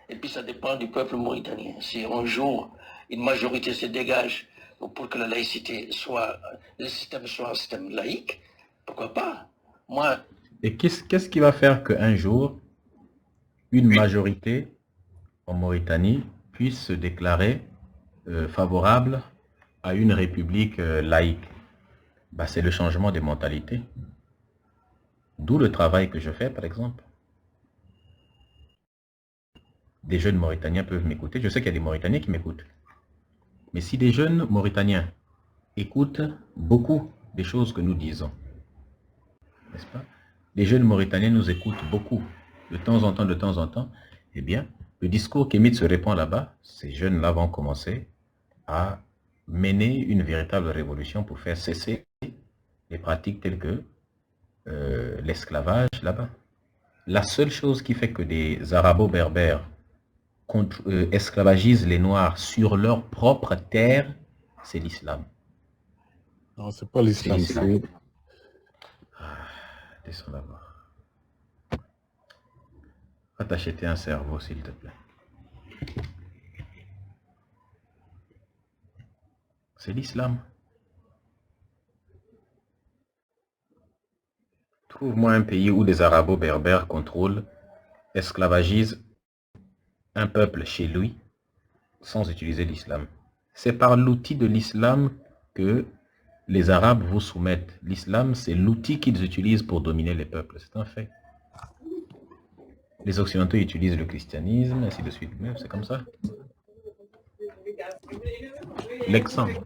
Et puis ça dépend du peuple mauritanien. Si un jour une majorité se dégage pour que la laïcité soit, le système soit un système laïque, pourquoi pas? Moi. Et qu'est-ce qui va faire qu'un jour, une majorité en Mauritanie puisse se déclarer favorable à une république laïque? C'est le changement des mentalités. D'où le travail que je fais, par exemple. Des jeunes Mauritaniens peuvent m'écouter. Je sais qu'il y a des Mauritaniens qui m'écoutent. Mais si des jeunes Mauritaniens écoutent beaucoup des choses que nous disons, n'est-ce pas? Les jeunes Mauritaniens nous écoutent beaucoup, de temps en temps, eh bien, le discours qu'Emile se répand là-bas, ces jeunes-là vont commencer à mener une véritable révolution pour faire cesser les pratiques telles que l'esclavage là-bas. La seule chose qui fait que des Arabo-Berbères esclavagisent les Noirs sur leur propre terre, c'est l'islam. Non, c'est pas l'islam. Laissons là-bas. Va t'acheter un cerveau, s'il te plaît. C'est l'islam. Trouve-moi un pays où des Arabo-Berbères contrôlent, esclavagisent un peuple chez lui sans utiliser l'islam. C'est par l'outil de l'islam que les Arabes vous soumettent. L'islam, c'est l'outil qu'ils utilisent pour dominer les peuples. C'est un fait. Les Occidentaux utilisent le christianisme, ainsi de suite. C'est comme ça. L'exemple.